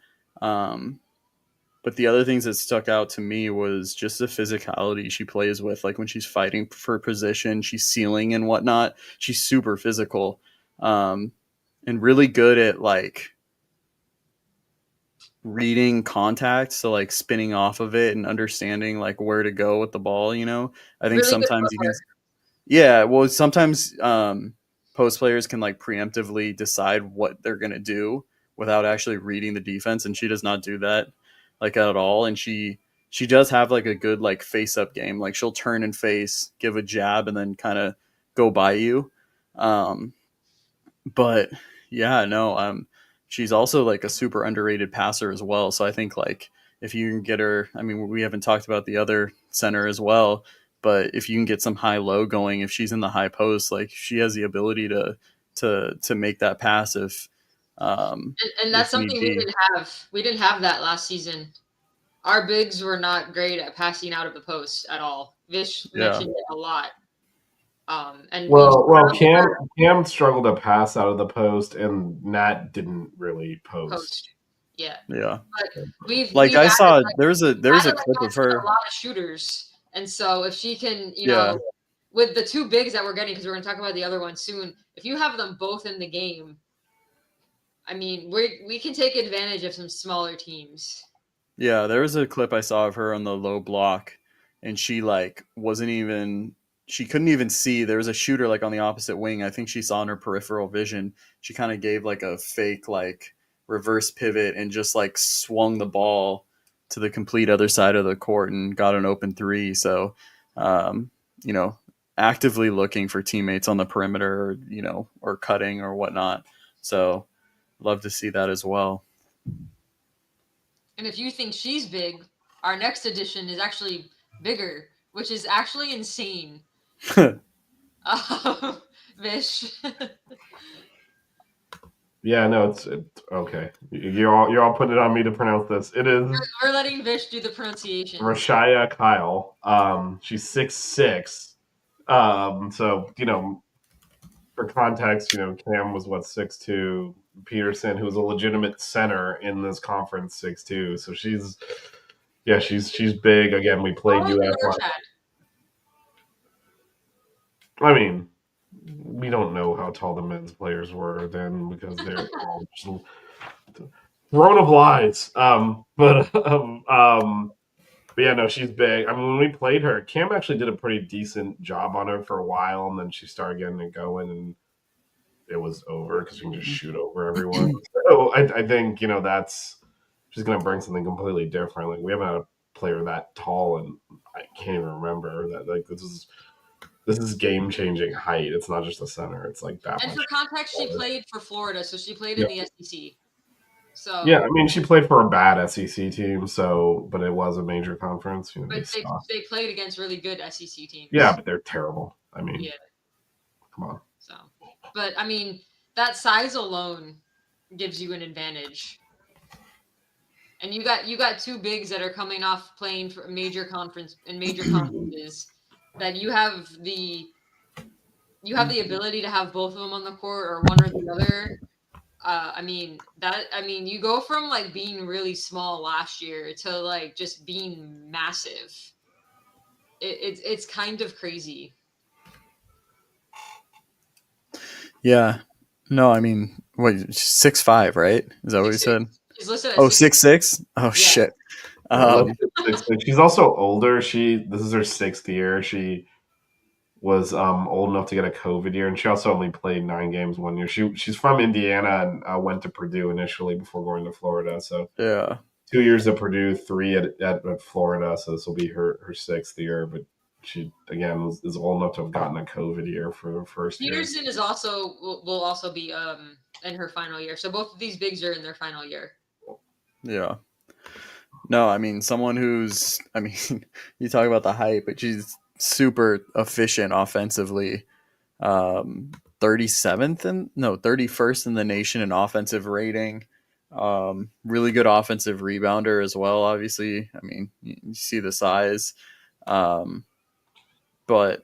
But the other things that stuck out to me was just the physicality she plays with. Like when she's fighting for position, she's sealing and whatnot. She's super physical, and really good at like reading contact. So like spinning off of it and understanding like where to go with the ball. You know, I think Really good sometimes you can. footwork. Yeah, well, sometimes post players can like preemptively decide what they're gonna do without actually reading the defense, and she does not do that like at all. And she does have like a good like face up game. Like she'll turn and face, give a jab, and then kind of go by you. Um, but yeah, no, she's also like a super underrated passer as well. So I think like if you can get her, I mean, we haven't talked about the other center as well, but if you can get some high low going, if she's in the high post, like she has the ability to make that pass And that's if need something we be. didn't have. We didn't have that last season. Our bigs were not great at passing out of the post at all. Vish Yeah. mentioned it a lot. And Well, Cam struggled to pass out of the post, and Nat didn't really post. Yeah. Yeah. But we've Like we've I added, saw like, there's a clip of her. a lot of shooters, and so if she can, Yeah. with the two bigs that we're getting, because we're going to talk about the other one soon, if you have them both in the game, I mean, we can take advantage of some smaller teams. Yeah, there was a clip I saw of her on the low block, and she like she couldn't even see. There was a shooter like on the opposite wing. I think she saw in her peripheral vision. She kind of gave like a fake like reverse pivot and just like swung the ball to the complete other side of the court and got an open three. So, um, you know, actively looking for teammates on the perimeter, or, or cutting or whatnot. So, love to see that as well. And if you think she's big, our next edition is actually bigger, which is actually insane. Vish. Yeah, no, it's okay. You're all putting it on me to pronounce this. It is We're letting Vish do the pronunciation. Rashaya Kyle. She's 6'6". So for context, Cam was 6'2". Peterson, who was a legitimate center in this conference, 6'2". So she's big. Again, we played UF. I mean, we don't know how tall the men's players were then because they're all just throne of lies. But yeah, no, she's big. I mean, when we played her, Cam actually did a pretty decent job on her for a while, and then she started getting it going, and it was over because she can just shoot over everyone. So I think she's going to bring something completely different. Like we haven't had a player that tall, and I can't even remember that. Like this is game changing height. It's not just a center. It's like that. And much for context, she played for Florida, so she played in the SEC. So yeah, I mean, she played for a bad SEC team, but it was a major conference. But they played against really good SEC teams. Yeah, but they're terrible. I mean, yeah, come on. So, but I mean, that size alone gives you an advantage. And you got two bigs that are coming off playing for major conferences that you have the ability to have both of them on the court or one or the other. I mean, you go from like being really small last year to like just being massive. It's kind of crazy. Yeah. No, I mean, what, 6'5", right? Is that what you said? She's listed as 6'6"? Oh, yeah. Shit. She's also older. This is her 6th year. She was old enough to get a COVID year, and she also only played 9 games 1 year. She's from Indiana and went to Purdue initially before going to Florida. So yeah, 2 years at Purdue, 3 at Florida. So this will be her 6th year, but she again is old enough to have gotten a COVID year for the first Peterson year. will also be in her final year. So both of these bigs are in their final year. Yeah. No, I mean someone who's you talk about the hype, but she's super efficient offensively. 31st in the nation in offensive rating. Really good offensive rebounder as well. Obviously, I mean you see the size. But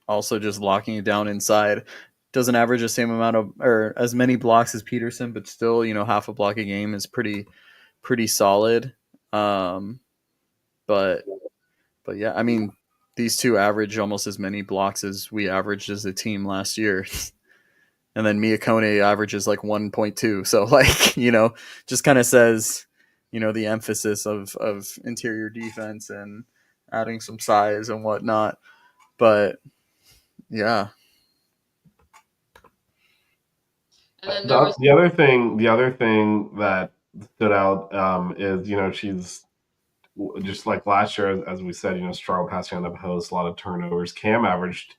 also just locking it down inside. Doesn't average the same amount of or as many blocks as Peterson, but still, half a block a game is pretty solid. But yeah, I mean, these two average almost as many blocks as we averaged as a team last year. And then Miyakone averages like 1.2. So like, just kind of says, the emphasis of interior defense and adding some size and whatnot. But yeah. And then there was The other thing that stood out is she's just like last year, as we said, struggle passing on the post, a lot of turnovers. Cam averaged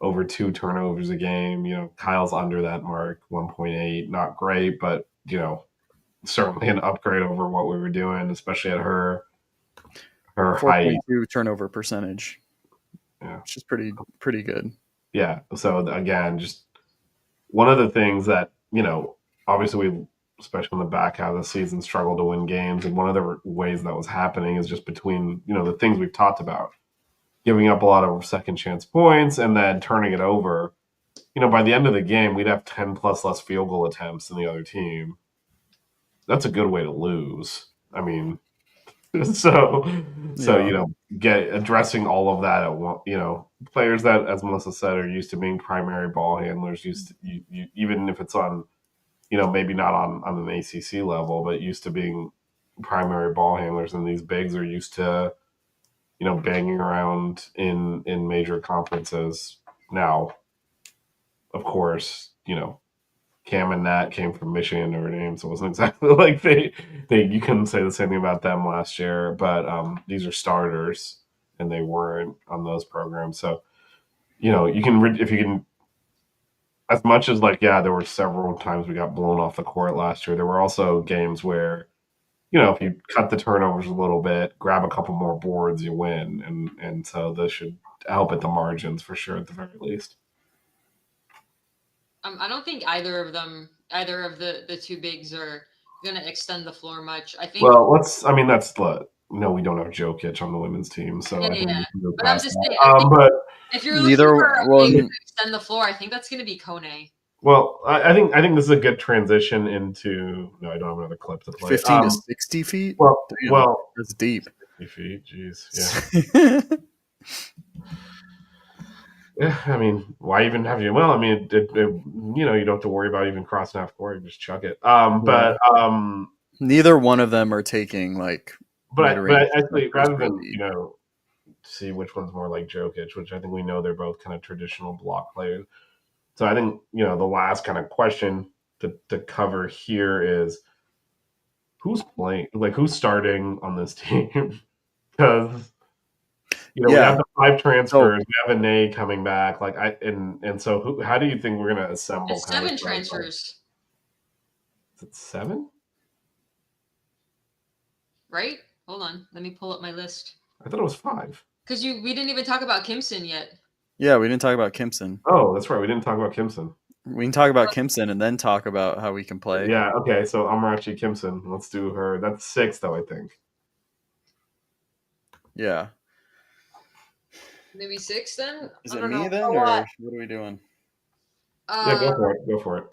over 2 turnovers a game. Kyle's under that mark, 1.8. Not great, but certainly an upgrade over what we were doing, especially at her height. 4.2 turnover percentage. Yeah, which is pretty good. Yeah. So again, just one of the things that obviously we, especially in the back half of the season, struggled to win games, and one of the ways that was happening is just between the things we've talked about, giving up a lot of second chance points and then turning it over. By the end of the game, we'd have 10 plus less field goal attempts than the other team. That's a good way to lose. I mean, so addressing all of that at one, players that, as Melissa said, are used to being primary ball handlers, used to, even if it's on, maybe not on an ACC level, but used to being primary ball handlers, and these bigs are used to banging around in major conferences. Now, of course, Cam and Nat came from Michigan and Notre Dame, so it wasn't exactly like they you couldn't say the same thing about them last year. But these are starters, and they weren't on those programs. So you can, if you can, as much as there were several times we got blown off the court last year. There were also games where if you cut the turnovers a little bit, grab a couple more boards, you win, and so this should help at the margins for sure, at the very least. I don't think either of the two bigs are going to extend the floor much. I think. Well, no, we don't have Jokic on the women's team, so I think we can go But I'm past just that. saying, I think But if you're looking for a big to extend the floor, I think that's going to be Kone. Well, I think this is a good transition into. No, I don't have another clip to play. 15 to 60 feet. Well, that's deep. 60 feet, jeez, yeah. Yeah, I mean, why even have you? Well, I mean, you don't have to worry about even crossing half court. You just chuck it. But neither one of them are taking But actually, rather than see which one's more like Jokic, which I think we know they're both kind of traditional block players. So I think the last kind of question to cover here is who's playing, who's starting on this team, because. We have the 5 transfers. We have Ane coming back. So how do you think we're going to assemble? It's 7 transfers. Is it 7? Right? Hold on. Let me pull up my list. I thought it was 5. Because we didn't even talk about Kimson yet. Yeah, we didn't talk about Kimson. Oh, that's right. We didn't talk about Kimson. We can talk about Kimson and then talk about how we can play. Yeah. Okay. So Amarachi Kimson. Let's do her. That's 6, though, I think. Yeah. Maybe 6 then? Is it me then, or what are we doing? Yeah, go for it.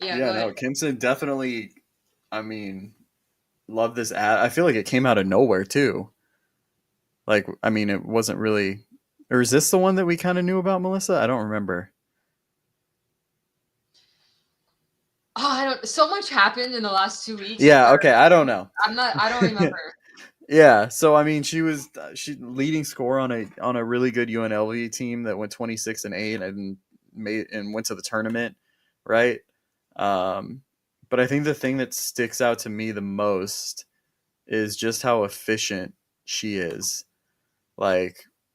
Yeah, no, Kimson definitely, I mean, love this ad. I feel like it came out of nowhere, too. It wasn't really... Or is this the one that we kind of knew about, Melissa? I don't remember. So much happened in the last 2 weeks. Yeah, okay, I don't know. I don't remember. Yeah, so I mean, she leading scorer on a really good UNLV team that went 26-8 and went to the tournament, right? But I think the thing that sticks out to me the most is just how efficient she is.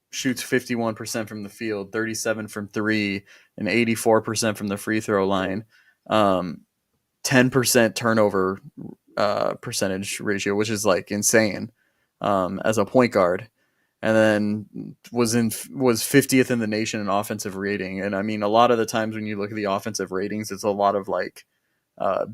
Shoots 51% from the field, 37 from 3, and 84% from the free throw line. 10% turnover percentage ratio, which is insane. As a point guard, and then was 50th in the nation in offensive rating. And I mean, a lot of the times when you look at the offensive ratings, it's a lot of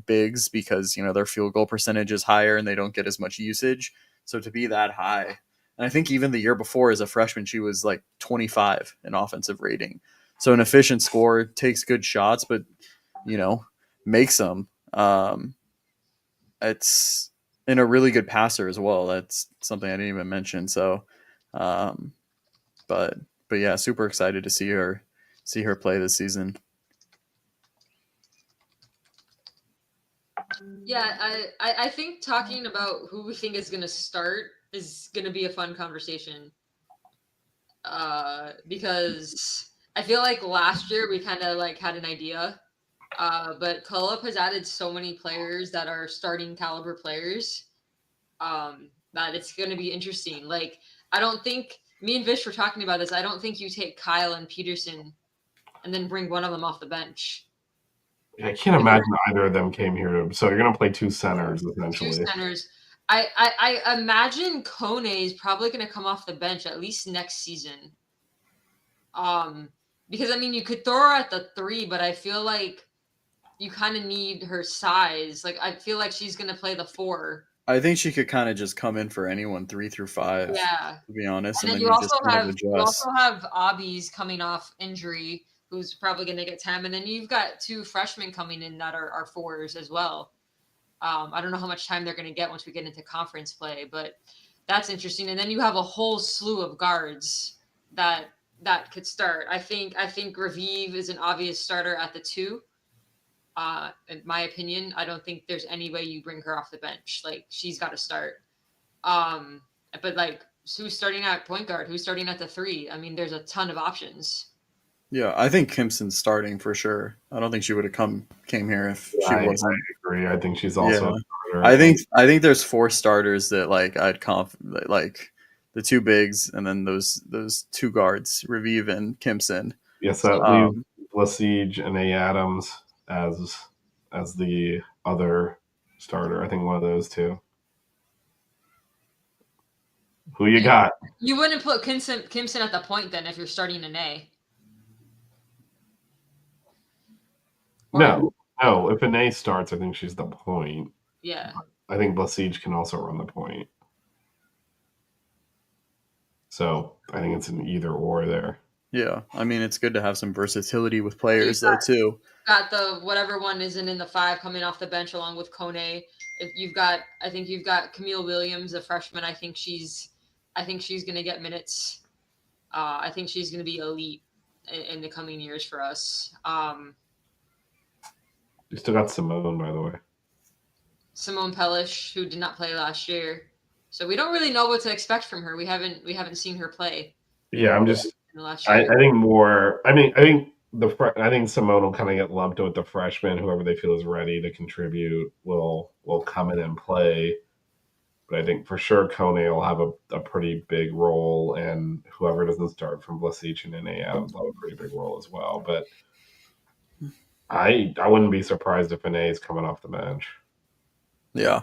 bigs, because their field goal percentage is higher and they don't get as much usage. So to be that high, and I think even the year before as a freshman, she was 25 in offensive rating. So an efficient scorer, takes good shots, but makes them. It's and a really good passer as well. That's something I didn't even mention. So, but yeah, super excited to see her play this season. Yeah, I think talking about who we think is going to start is going to be a fun conversation. Because I feel like last year we kind of like had an idea, but Cullup has added so many players that are starting caliber players, that it's going to be interesting. Like, I don't think me and Vish were talking about this. I don't think you take Kyle and Peterson and then bring one of them off the bench. I can't imagine either of them came here. So you're going to play 2 centers, essentially. 2 centers. I imagine Kone is probably going to come off the bench at least next season. Because I mean, you could throw her at the 3, but I feel like you kind of need her size. Like, I feel like she's going to play the 4. I think she could kind of just come in for anyone 3 through 5. Yeah, to be honest, and then you just kind of adjust. You also have Abby's coming off injury, who's probably going to get time, and then you've got 2 freshmen coming in that are 4s as well. I don't know how much time they're going to get once we get into conference play, but that's interesting. And then you have a whole slew of guards that could start. I think Raviv is an obvious starter at the 2. In my opinion, I don't think there's any way you bring her off the bench. Like, she's got to start. But like, who's starting at point guard? Who's starting at the 3? I mean, there's a ton of options. Yeah, I think Kimpson's starting for sure. I don't think she would have came here if she wasn't. I agree. I think she's also. Yeah. I think there's 4 starters that like I'd like the 2 bigs and then those 2 guards, Raviv and Kimpson. Yes, that leaves Lesage and A. Adams as the other starter. I think one of those 2. Who you got? You wouldn't put Kimpson at the point then if you're starting an A. No. If an A starts, I think she's the point. Yeah. I think Lesage can also run the point. So I think it's an either or there. Yeah, I mean, it's good to have some versatility with players though too. Got the whatever one isn't in the 5 coming off the bench along with Kone. I think you've got Camille Williams, a freshman. I think she's going to get minutes. I think she's going to be elite in the coming years for us. You still got Simone, by the way. Simone Pellish, who did not play last year, so we don't really know what to expect from her. We haven't seen her play. Yeah, I'm just. I think more. I think Simone will kind of get lumped with the freshmen. Whoever they feel is ready to contribute will come in and play. But I think for sure Kone will have a pretty big role, and whoever doesn't start from Lesage and A. Adams will have a pretty big role as well. But I wouldn't be surprised if an A is coming off the bench. Yeah.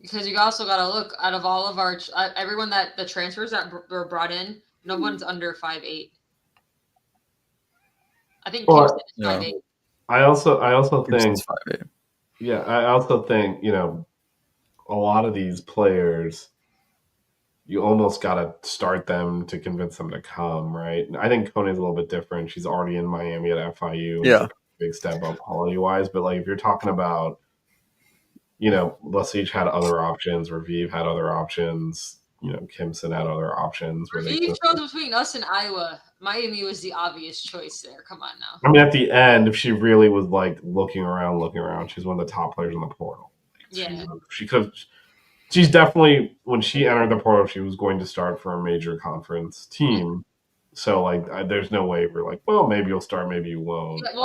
Because you also got to look, out of all of our everyone that the transfers that were brought in, no one's under 5'8". I think Kimpson is 5'8". I also think 5'8". Yeah, I also think a lot of these players, you almost got to start them to convince them to come, right? I think Kone's a little bit different. She's already in Miami at FIU. Yeah, big step up quality wise, but like if you're talking about. Lesage had other options. Raviv had other options. Kimpson had other options. Raviv chose between us and Iowa. Miami was the obvious choice there. Come on now. I mean, at the end, if she really was like looking around, she's one of the top players in the portal. Yeah. She's definitely, when she entered the portal, she was going to start for a major conference team. So there's no way we're like, well, maybe you'll start, maybe you won't. Well,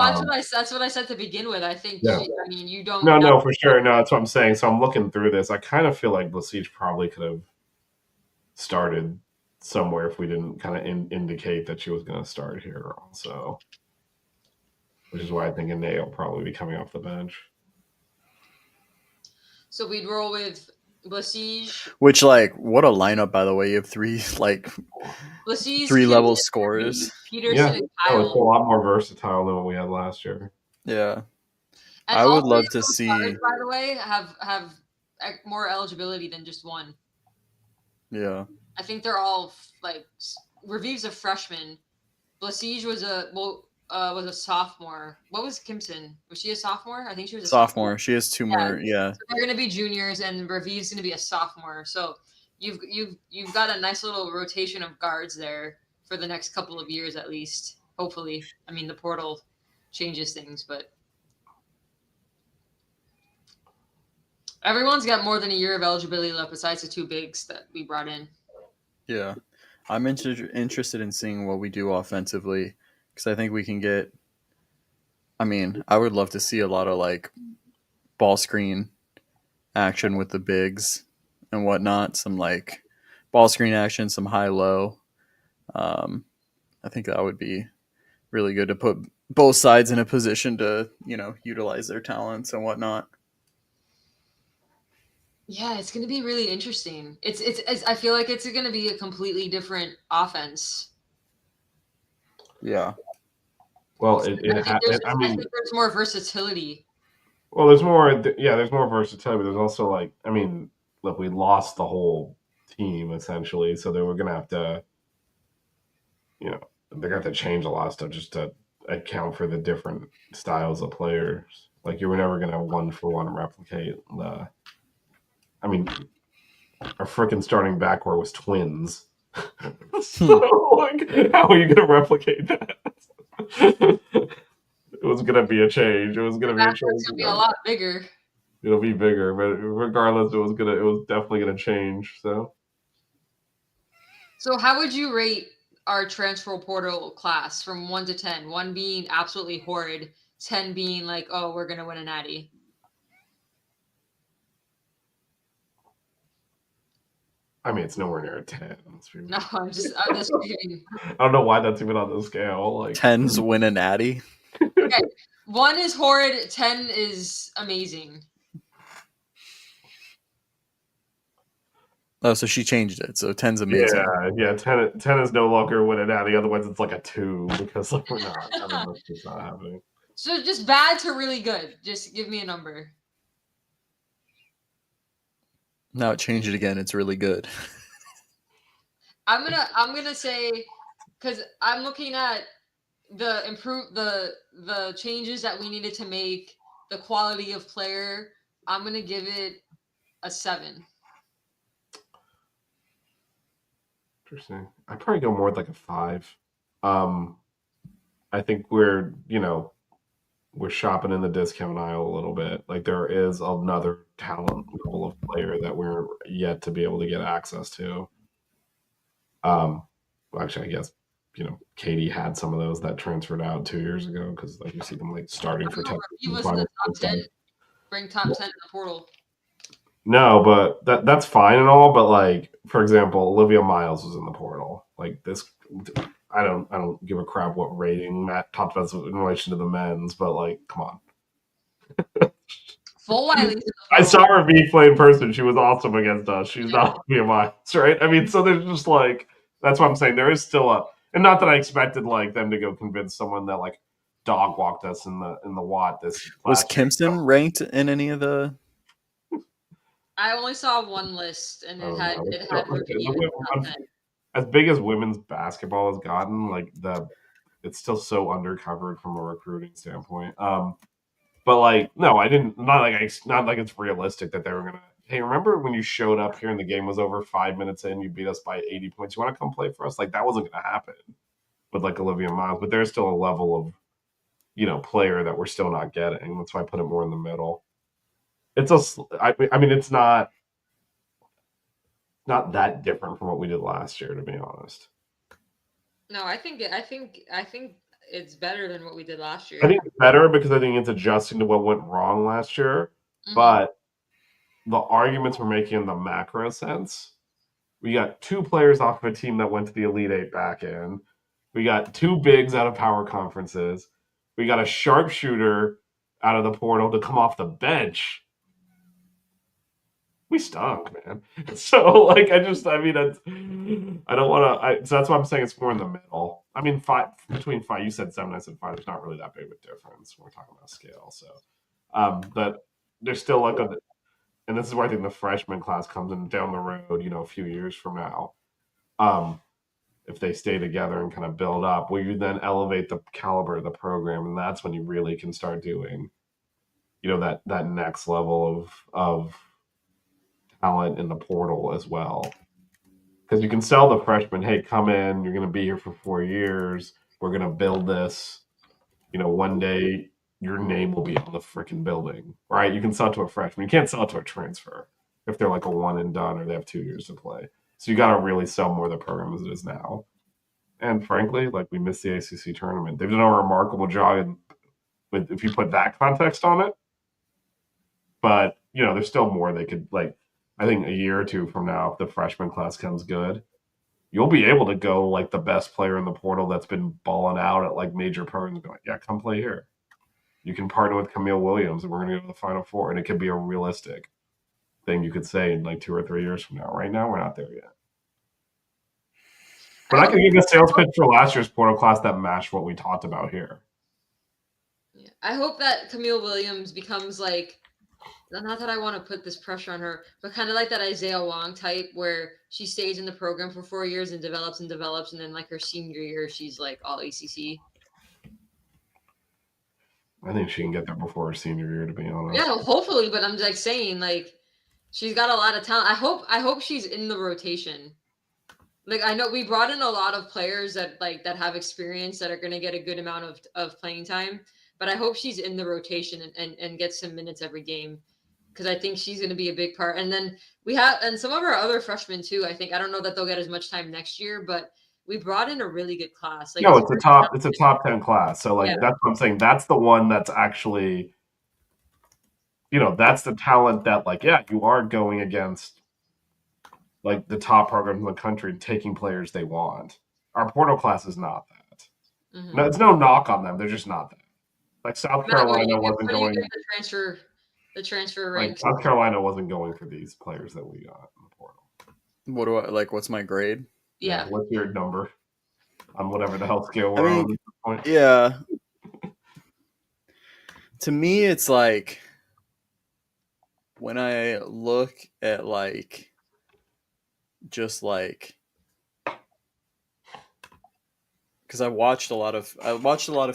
that's what I said to begin with. I think. Yeah. You don't. No, for sure. No, that's what I'm saying. So I'm looking through this. I kind of feel like Lesage probably could have started somewhere if we didn't kind of indicate that she was going to start here also. Which is why I think Anae will probably be coming off the bench. So we'd roll with Lesage. Which, what a lineup, by the way. You have 3, Lesage, 3 level scorers. Peterson and Kyle. It's a lot more versatile than what we had last year. Yeah. And I would love to see. Guards, by the way, have more eligibility than just one. Yeah. I think they're all Raviv's a freshman. Lesage was was a sophomore. What was Kimson? Was she a sophomore? I think she was a Sophomore. She has 2 more. Yeah. So they're going to be juniors, and Raviv's going to be a sophomore. So you've got a nice little rotation of guards there for the next couple of years at least. Hopefully, I mean the portal changes things, but everyone's got more than a year of eligibility left besides the 2 bigs that we brought in. Yeah. I'm interested in seeing what we do offensively because I think we can get. I mean, I would love to see a lot of like ball screen action with the bigs and whatnot. Some like ball screen action, some high low. I think that would be really good to put both sides in a position to utilize their talents and whatnot. Yeah, it's going to be really interesting. It's I feel like it's going to be a completely different offense. Yeah. Well, I think there's more versatility. Well, there's more. Yeah, there's more versatility. But there's also like, I mean, look, we lost the whole team essentially, so they were gonna have to, they're gonna have to change a lot of stuff just to account for the different styles of players. Like you were never gonna 1-for-1 replicate the. I mean, our freaking starting backcourt was twins. So, like, how are you gonna replicate that? It was gonna be a change. It was gonna be a change. It's gonna be a lot bigger. It'll be bigger, but regardless, it was definitely gonna change. So how would you rate our transfer portal class from 1 to 10? 1 being absolutely horrid, 10 being like, oh, we're gonna win a natty. I mean, it's nowhere near a 10. No, I'm just kidding. I don't know why that's even on the scale. Like 10s win a natty. Okay. 1 is horrid, 10 is amazing. Oh, so she changed it. So 10's amazing. Yeah. 10 is no longer win a natty. Otherwise, it's like a 2 because like we're not. I mean, that's just not happening. So just bad to really good. Just give me a number. Now change it again. It's really good. I'm gonna say, because I'm looking at the changes that we needed to make, the quality of player. I'm gonna give it a 7. Interesting. I'd probably go more with like a 5. I think we're shopping in the discount aisle a little bit. Like there is another talent level of player that we're yet to be able to get access to. Well, actually, I guess Katie had some of those that transferred out 2 years ago because like you see them like starting for 10. He was in the top 10. Bring top 10 in the portal. No, but that's fine and all. But like for example, Olivia Miles was in the portal. Like this. I don't give a crap what rating Matt talked about in relation to the men's, but like, come on. Full Wiley. I saw her play in person. She was awesome against us. She's not BMI, right? I mean, so there's just like that's what I'm saying. There is still and not that I expected like them to go convince someone that like dog walked us in the Watt this. Was Kimson ranked in any of the? I only saw one list, and it had as big as women's basketball has gotten, like it's still so undercovered from a recruiting standpoint. But like, no, I didn't. Not like it's realistic that they were gonna. Hey, remember when you showed up here and the game was over 5 minutes in? You beat us by 80 points. You want to come play for us? Like that wasn't gonna happen with like Olivia Miles. But there's still a level of player that we're still not getting. That's why I put it more in the middle. I mean, it's not that different from what we did last year, to be honest. No, I think it's better than what we did last year. I think it's better because I think it's adjusting to what went wrong last year. Mm-hmm. But the arguments we're making in the macro sense, we got 2 players off of a team that went to the Elite 8 back in. We got 2 bigs out of power conferences. We got a sharpshooter out of the portal to come off the bench. We stunk, man. So, like, I don't want to. So that's why I'm saying it's more in the middle. I mean, between 5. You said 7. I said 5. There's not really that big of a difference when we're talking about scale. So, but there's still like and this is where I think the freshman class comes in down the road. A few years from now, if they stay together and kind of build up, where you then elevate the caliber of the program, and that's when you really can start doing, that next level of talent in the portal as well. Because you can sell the freshman, hey, come in, you're going to be here for 4 years, we're going to build this. One day your name will be on the freaking building, right? You can sell it to a freshman. You can't sell it to a transfer if they're like a one and done or they have 2 years to play. So you got to really sell more of the program as it is now. And frankly, like, we missed the ACC tournament. They've done a remarkable job if you put that context on it. But, there's still more they could, like, I think a year or two from now, if the freshman class comes good, you'll be able to go like the best player in the portal that's been balling out at like major programs and be like, yeah, come play here. You can partner with Camille Williams and we're going to go to the Final Four. And it could be a realistic thing you could say in like 2 or 3 years from now. Right now, we're not there yet. But I can give a sales pitch for last year's portal class that matched what we talked about here. Yeah. I hope that Camille Williams becomes like, not that I want to put this pressure on her, but kind of like that Isaiah Wong type where she stays in the program for 4 years and develops, and then like her senior year, she's like all ACC. I think she can get there before her senior year, to be honest. Yeah, hopefully, but I'm like saying, like, she's got a lot of talent. I hope she's in the rotation. Like, I know we brought in a lot of players that have experience that are going to get a good amount of playing time, but I hope she's in the rotation and gets some minutes every game, because I think she's going to be a big part. And then and some of our other freshmen too. I don't know that they'll get as much time next year, but we brought in a really good class. Like, no, it's a top 10 class. So like, that's what I'm saying. That's the one that's actually, that's the talent that, like, yeah, you are going against like the top programs in the country and taking players they want. Our portal class is not that. Mm-hmm. No, it's no knock on them. They're just not that. Like South Carolina wasn't going. The transfer Like ranks. South Carolina wasn't going for these players that we got in the portal. What do I like? What's my grade? Yeah. What's your number on whatever the hell scale we're on? Yeah. To me, it's like when I look at like just like, because I watched a lot of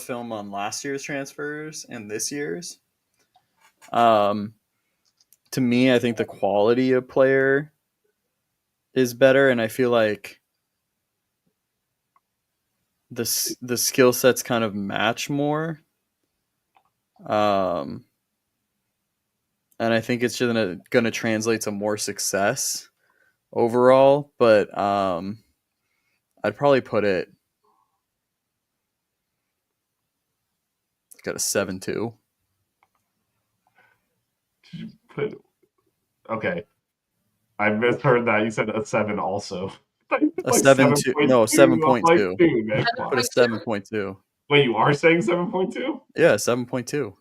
film on last year's transfers and this year's. To me, I think the quality of player is better, and I feel like the skill sets kind of match more. And I think it's just gonna translate to more success overall. But I'd probably put it got a 7.2. Okay, I misheard that. You said a 7 also. A 7.2. No, 7.2. Put a 7.2. Wait, you are saying 7.2? Yeah, 7.2.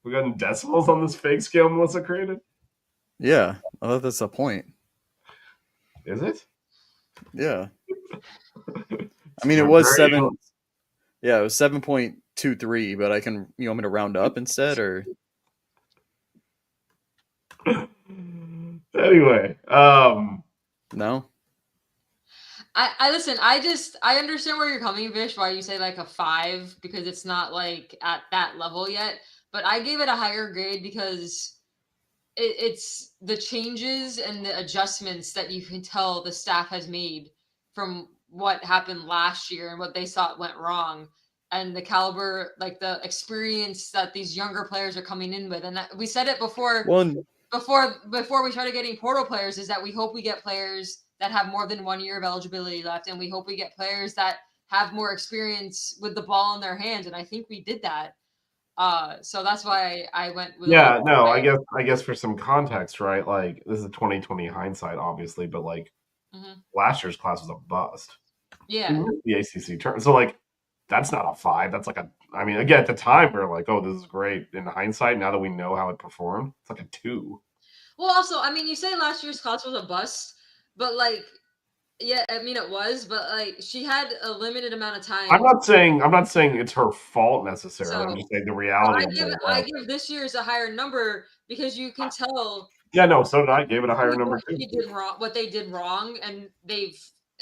We got decimals on this fake scale Melissa created? Yeah, I thought that's a point. Is it? Yeah. I mean, it was 7. Yeah, it was 7.23, but I can, you want me to round up instead, or? Anyway, no. I listen. I understand where you're coming, Vish. Why you say like a 5, because it's not like at that level yet. But I gave it a higher grade because it's the changes and the adjustments that you can tell the staff has made from what happened last year and what they thought went wrong, and the caliber, like the experience that these younger players are coming in with. And we said it before. Before we started getting portal players, is that we hope we get players that have more than 1 year of eligibility left, and we hope we get players that have more experience with the ball in their hands. And I think we did that. So that's why I went with. Yeah, no, I guess for some context, right? Like, this is 2020 hindsight, obviously, but like last year's class was a bust. Yeah. The ACC turn. So like, that's not a 5. That's like I mean, again, at the time we were like, oh, this is great. In hindsight, now that we know how it performed, it's like a 2. Well, also, I mean, you say last year's class was a bust, but like, yeah, I mean, it was, but like, she had a limited amount of time. I'm not saying it's her fault necessarily. I'm just saying the reality. I give this year's a higher number because you can tell. Yeah, no, so did I. Gave it a higher number too. What they did wrong, and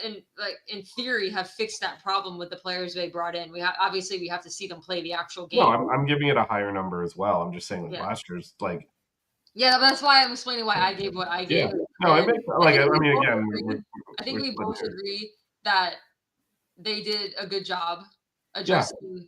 in theory have fixed that problem with the players they brought in. Obviously we have to see them play the actual game. No, I'm giving it a higher number as well. I'm just saying like last year's like. Yeah, that's why I'm explaining why I gave what I gave. Yeah. No, it makes like I mean again. I think we both agree that they did a good job adjusting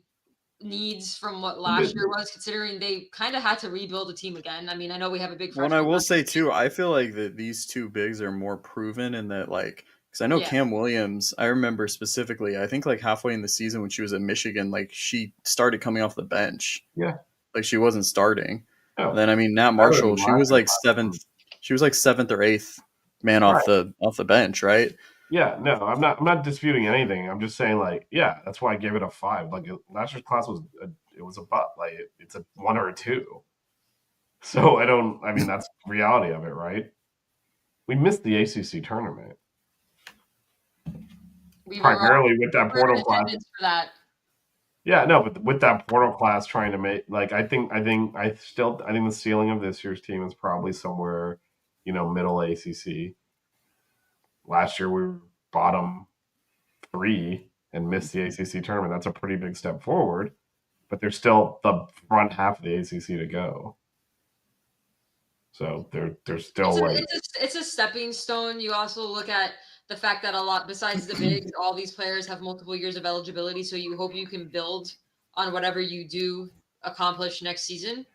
needs from what last year was, considering they kind of had to rebuild the team again. I mean, I know we have a big. Well, I will say too, I feel like that these two bigs are more proven in that, like, because I know Cam Williams. I remember specifically, I think like halfway in the season when she was at Michigan, like she started coming off the bench. Yeah, like she wasn't starting. Oh. And then I mean, Nat Marshall, she was like seventh. She was like seventh or eighth man off the bench, right? Yeah, no, I'm not disputing anything. I'm just saying, like, yeah, that's why I gave it a 5. Like, last year's class was a butt. Like, it's a 1 or a 2. So I mean, that's the reality of it, right? We missed the ACC tournament primarily with that portal class. For that. Yeah, no, but with that portal class trying to make, like, I think the ceiling of this year's team is probably somewhere, middle ACC. Last year we were bottom 3 and missed the ACC tournament. That's a pretty big step forward, but there's still the front half of the ACC to go. So there's still it's a stepping stone. You also look at the fact that besides the bigs, all these players have multiple years of eligibility. So you hope you can build on whatever you do accomplish next season,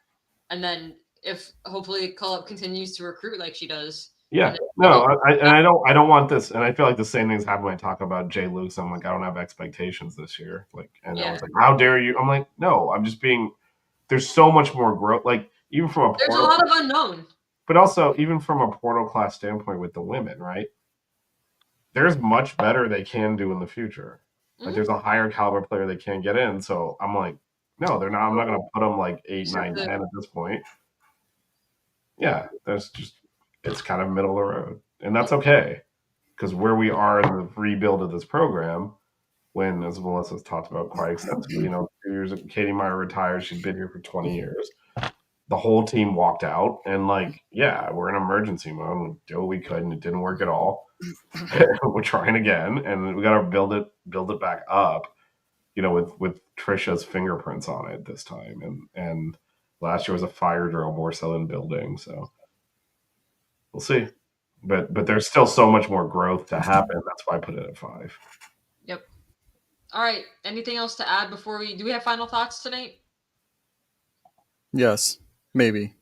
and then if hopefully Cullip continues to recruit like she does. Yeah, no, I don't want this, and I feel like the same things happen when I talk about Jay Luke. I'm like, I don't have expectations this year. Like, and I was like, how dare you? I'm like, no, I'm just being. There's so much more growth. Like, even from there's a lot of unknown. But also, even from a portal class standpoint with the women, right? There's much better they can do in the future. Like, there's a higher caliber player they can get in. So I'm like, no, they're not. I'm not going to put them like 8, 9, 10 at this point. Yeah, that's just. It's kind of middle of the road, and that's okay, because where we are in the rebuild of this program, when, as Melissa's talked about quite extensively, 2 years ago, Katie Meyer retired. She'd been here for 20 years. The whole team walked out, and we're in emergency mode. We did what we could, and it didn't work at all. We're trying again, and we got to build it back up, with Trisha's fingerprints on it this time. And last year was a fire drill more so than building, so. We'll see, but there's still so much more growth to happen. That's why I put it at 5. Yep. All right. anything else to add before do we have final thoughts tonight? Yes, maybe.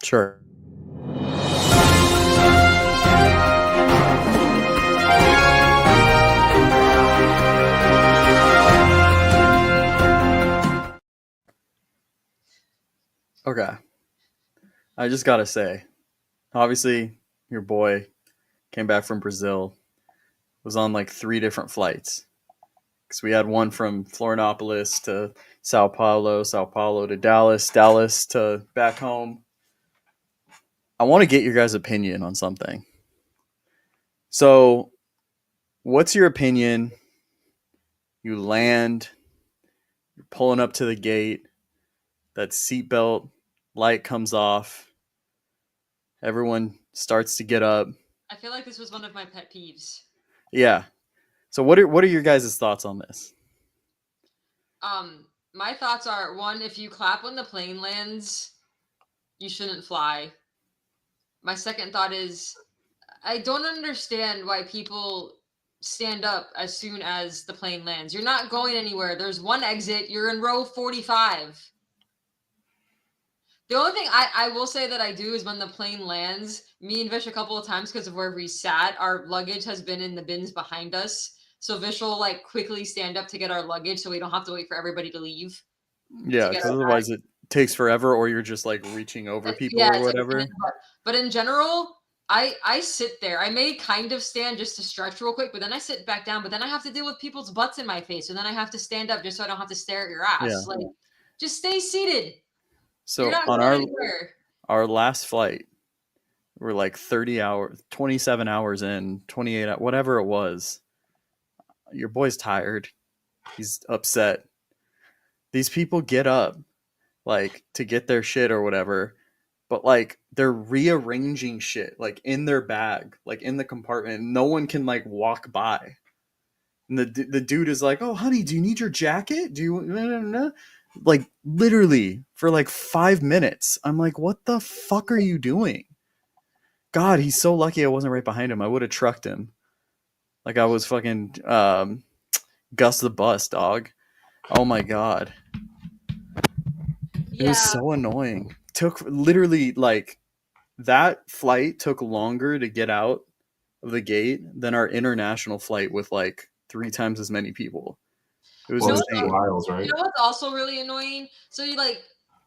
Sure. Okay. I just gotta say, obviously, your boy came back from Brazil, was on like 3 different flights. Because we had one from Florianopolis to Sao Paulo to Dallas to back home. I want to get your guys' opinion on something. So, what's your opinion? You land, you're pulling up to the gate, that seatbelt light comes off, everyone starts to get up. I feel like this was one of my pet peeves. Yeah. So what are your guys' thoughts on this? My thoughts are, 1, if you clap when the plane lands, you shouldn't fly. My second thought is, I don't understand why people stand up as soon as the plane lands. You're not going anywhere. There's one exit. You're in row 45. The only thing I will say that I do is when the plane lands, me and Vish a couple of times, because of where we sat, our luggage has been in the bins behind us. So Vish will quickly stand up to get our luggage so we don't have to wait for everybody to leave. Yeah, because otherwise it takes forever, or you're just reaching over people or whatever. But in general, I sit there. I may kind of stand just to stretch real quick, but then I sit back down. But then I have to deal with people's butts in my face, and then I have to stand up just so I don't have to stare at your ass. Yeah. Just stay seated. So on our last flight, we're 30 hours, 27 hours in, 28 hours, whatever it was. Your boy's tired. He's upset. These people get up to get their shit or whatever, but like they're rearranging shit like in their bag, like in the compartment. No one can like walk by. And the dude is like, "Oh, honey, do you need your jacket? Do you?" Like literally for like 5 minutes. I'm like, "What the fuck are you doing?" God, he's so lucky I wasn't right behind him. I would have trucked him. Like I was fucking Gus the Bus, dog. Oh my god. It was so annoying. Took literally like that flight took longer to get out of the gate than our international flight with like 3 times as many people. It was insane. Miles, right? You know what's also really annoying? So you like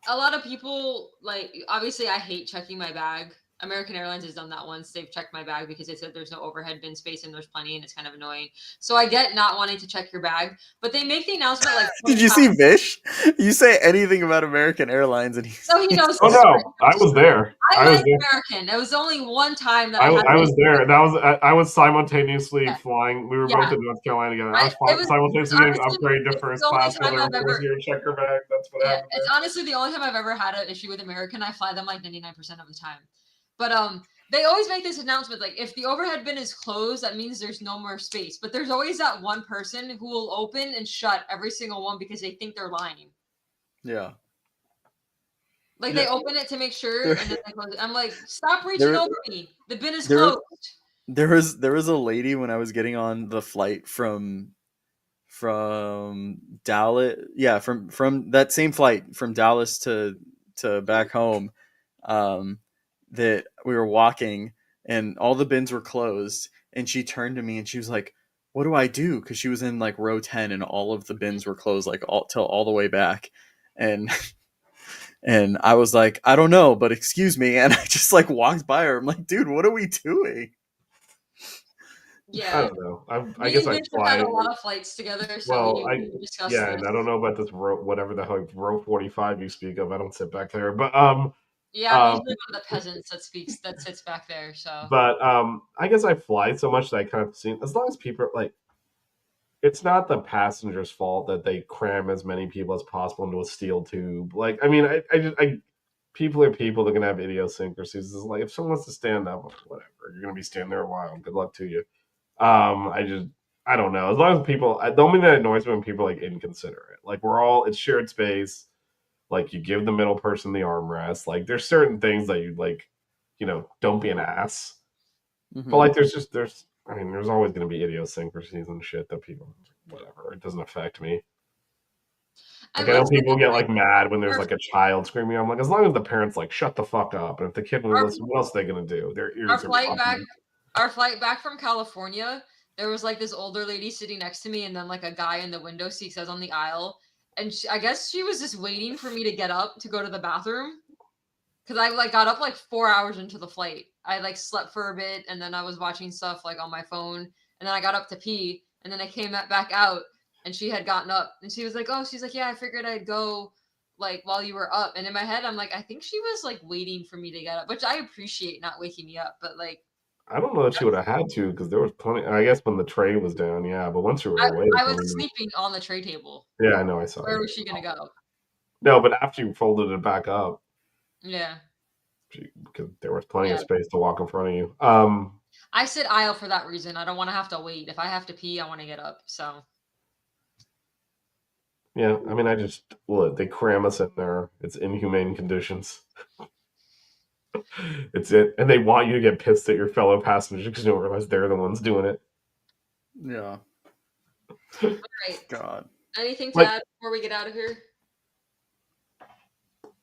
a lot of people like obviously I hate checking my bag. American Airlines has done that once. They've checked my bag because they said there's no overhead bin space and there's plenty, and it's kind of annoying. So I get not wanting to check your bag, but they make the announcement like. Did you see Vish? You say anything about American Airlines, and so he knows. Oh no, I was there. I was American. It was only one time that I was there. That was I was simultaneously flying. We were both in North Carolina together. I was simultaneously getting upgraded to first class. Here, check your bag. That's what happened. It's honestly the only time I've ever had an issue with American. I fly them like 99% of the time. But they always make this announcement like if the overhead bin is closed, that means there's no more space. But there's always that one person who will open and shut every single one because they think they're lying. Yeah. Like they open it to make sure, and then they close it. I'm like, stop reaching over me. The bin is closed. There was a lady when I was getting on the flight from Dallas. Yeah, from that same flight from Dallas to back home. That we were walking and all the bins were closed, and she turned to me and she was like, "What do I do?" Because she was in like row 10 and all of the bins were closed like all the way back, and I was like, "I don't know, but excuse me," and I just like walked by her. I'm like, "Dude, what are we doing?" Yeah, I don't know. I guess I fly. Had a lot of flights together. So and I don't know about this row, whatever the hell row 45 you speak of. I don't sit back there, but yeah, I'm usually one of the peasants that sits back there. So, but I guess I fly so much that I kind of see as long as people like, it's not the passenger's fault that they cram as many people as possible into a steel tube. Like, I mean, I people are people. They're gonna have idiosyncrasies. It's like if someone wants to stand up, whatever, you're gonna be standing there a while. Good luck to you. I don't know. As long as people, the only thing that annoys me when people are like inconsiderate. Like it's shared space. Like you give the middle person the armrest. Like there's certain things that you like, don't be an ass. Mm-hmm. But like there's always going to be idiosyncrasies and shit that people, whatever. It doesn't affect me. Like I know people get like mad when there's like a child screaming. I'm like, as long as the parents like shut the fuck up, and if the kid will listen, what else are they going to do? Their ears Our flight back from California, there was like this older lady sitting next to me, and then like a guy in the window seat says on the aisle. And I guess she was just waiting for me to get up to go to the bathroom. Because I like got up like 4 hours into the flight. I like slept for a bit, and then I was watching stuff like on my phone. And then I got up to pee, and then I came back out, and she had gotten up. And she was like, she's like, yeah, I figured I'd go like while you were up. And in my head, I'm like, I think she was like waiting for me to get up, which I appreciate not waking me up. But like, I don't know that she would have had to because there was plenty. I guess when the tray was down, yeah. But once you were awake, I was sleeping on the tray table. Yeah, I know. I saw. Where was she gonna go? No, but after you folded it back up. Yeah. Because there was plenty of space to walk in front of you. I sit aisle for that reason. I don't want to have to wait. If I have to pee, I want to get up. So. Yeah, I mean, they cram us in there. It's inhumane conditions. And they want you to get pissed at your fellow passengers because you don't realize they're the ones doing it. Yeah. All right. God. Anything to add before we get out of here?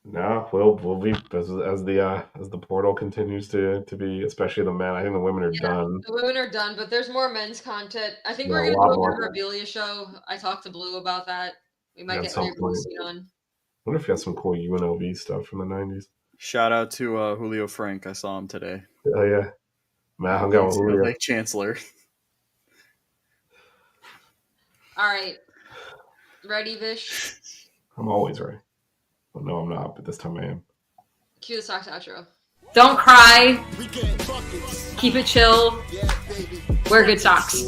No, we'll be as the portal continues to be, especially the men. I think the women are done. The women are done, but there's more men's content. I think we're gonna do a memorabilia show. I talked to Blue about that. We might get Mary Lucy on. I wonder if you have some cool UNLV stuff from the 90s. Shout out to Julio Frank. I saw him today. Oh yeah, Matt hung out with Julio. Like Chancellor. All right, ready, Vish? I'm always ready. Well, no, I'm not, but this time I am. Cue the socks outro. Don't cry. Keep it chill. Wear good socks.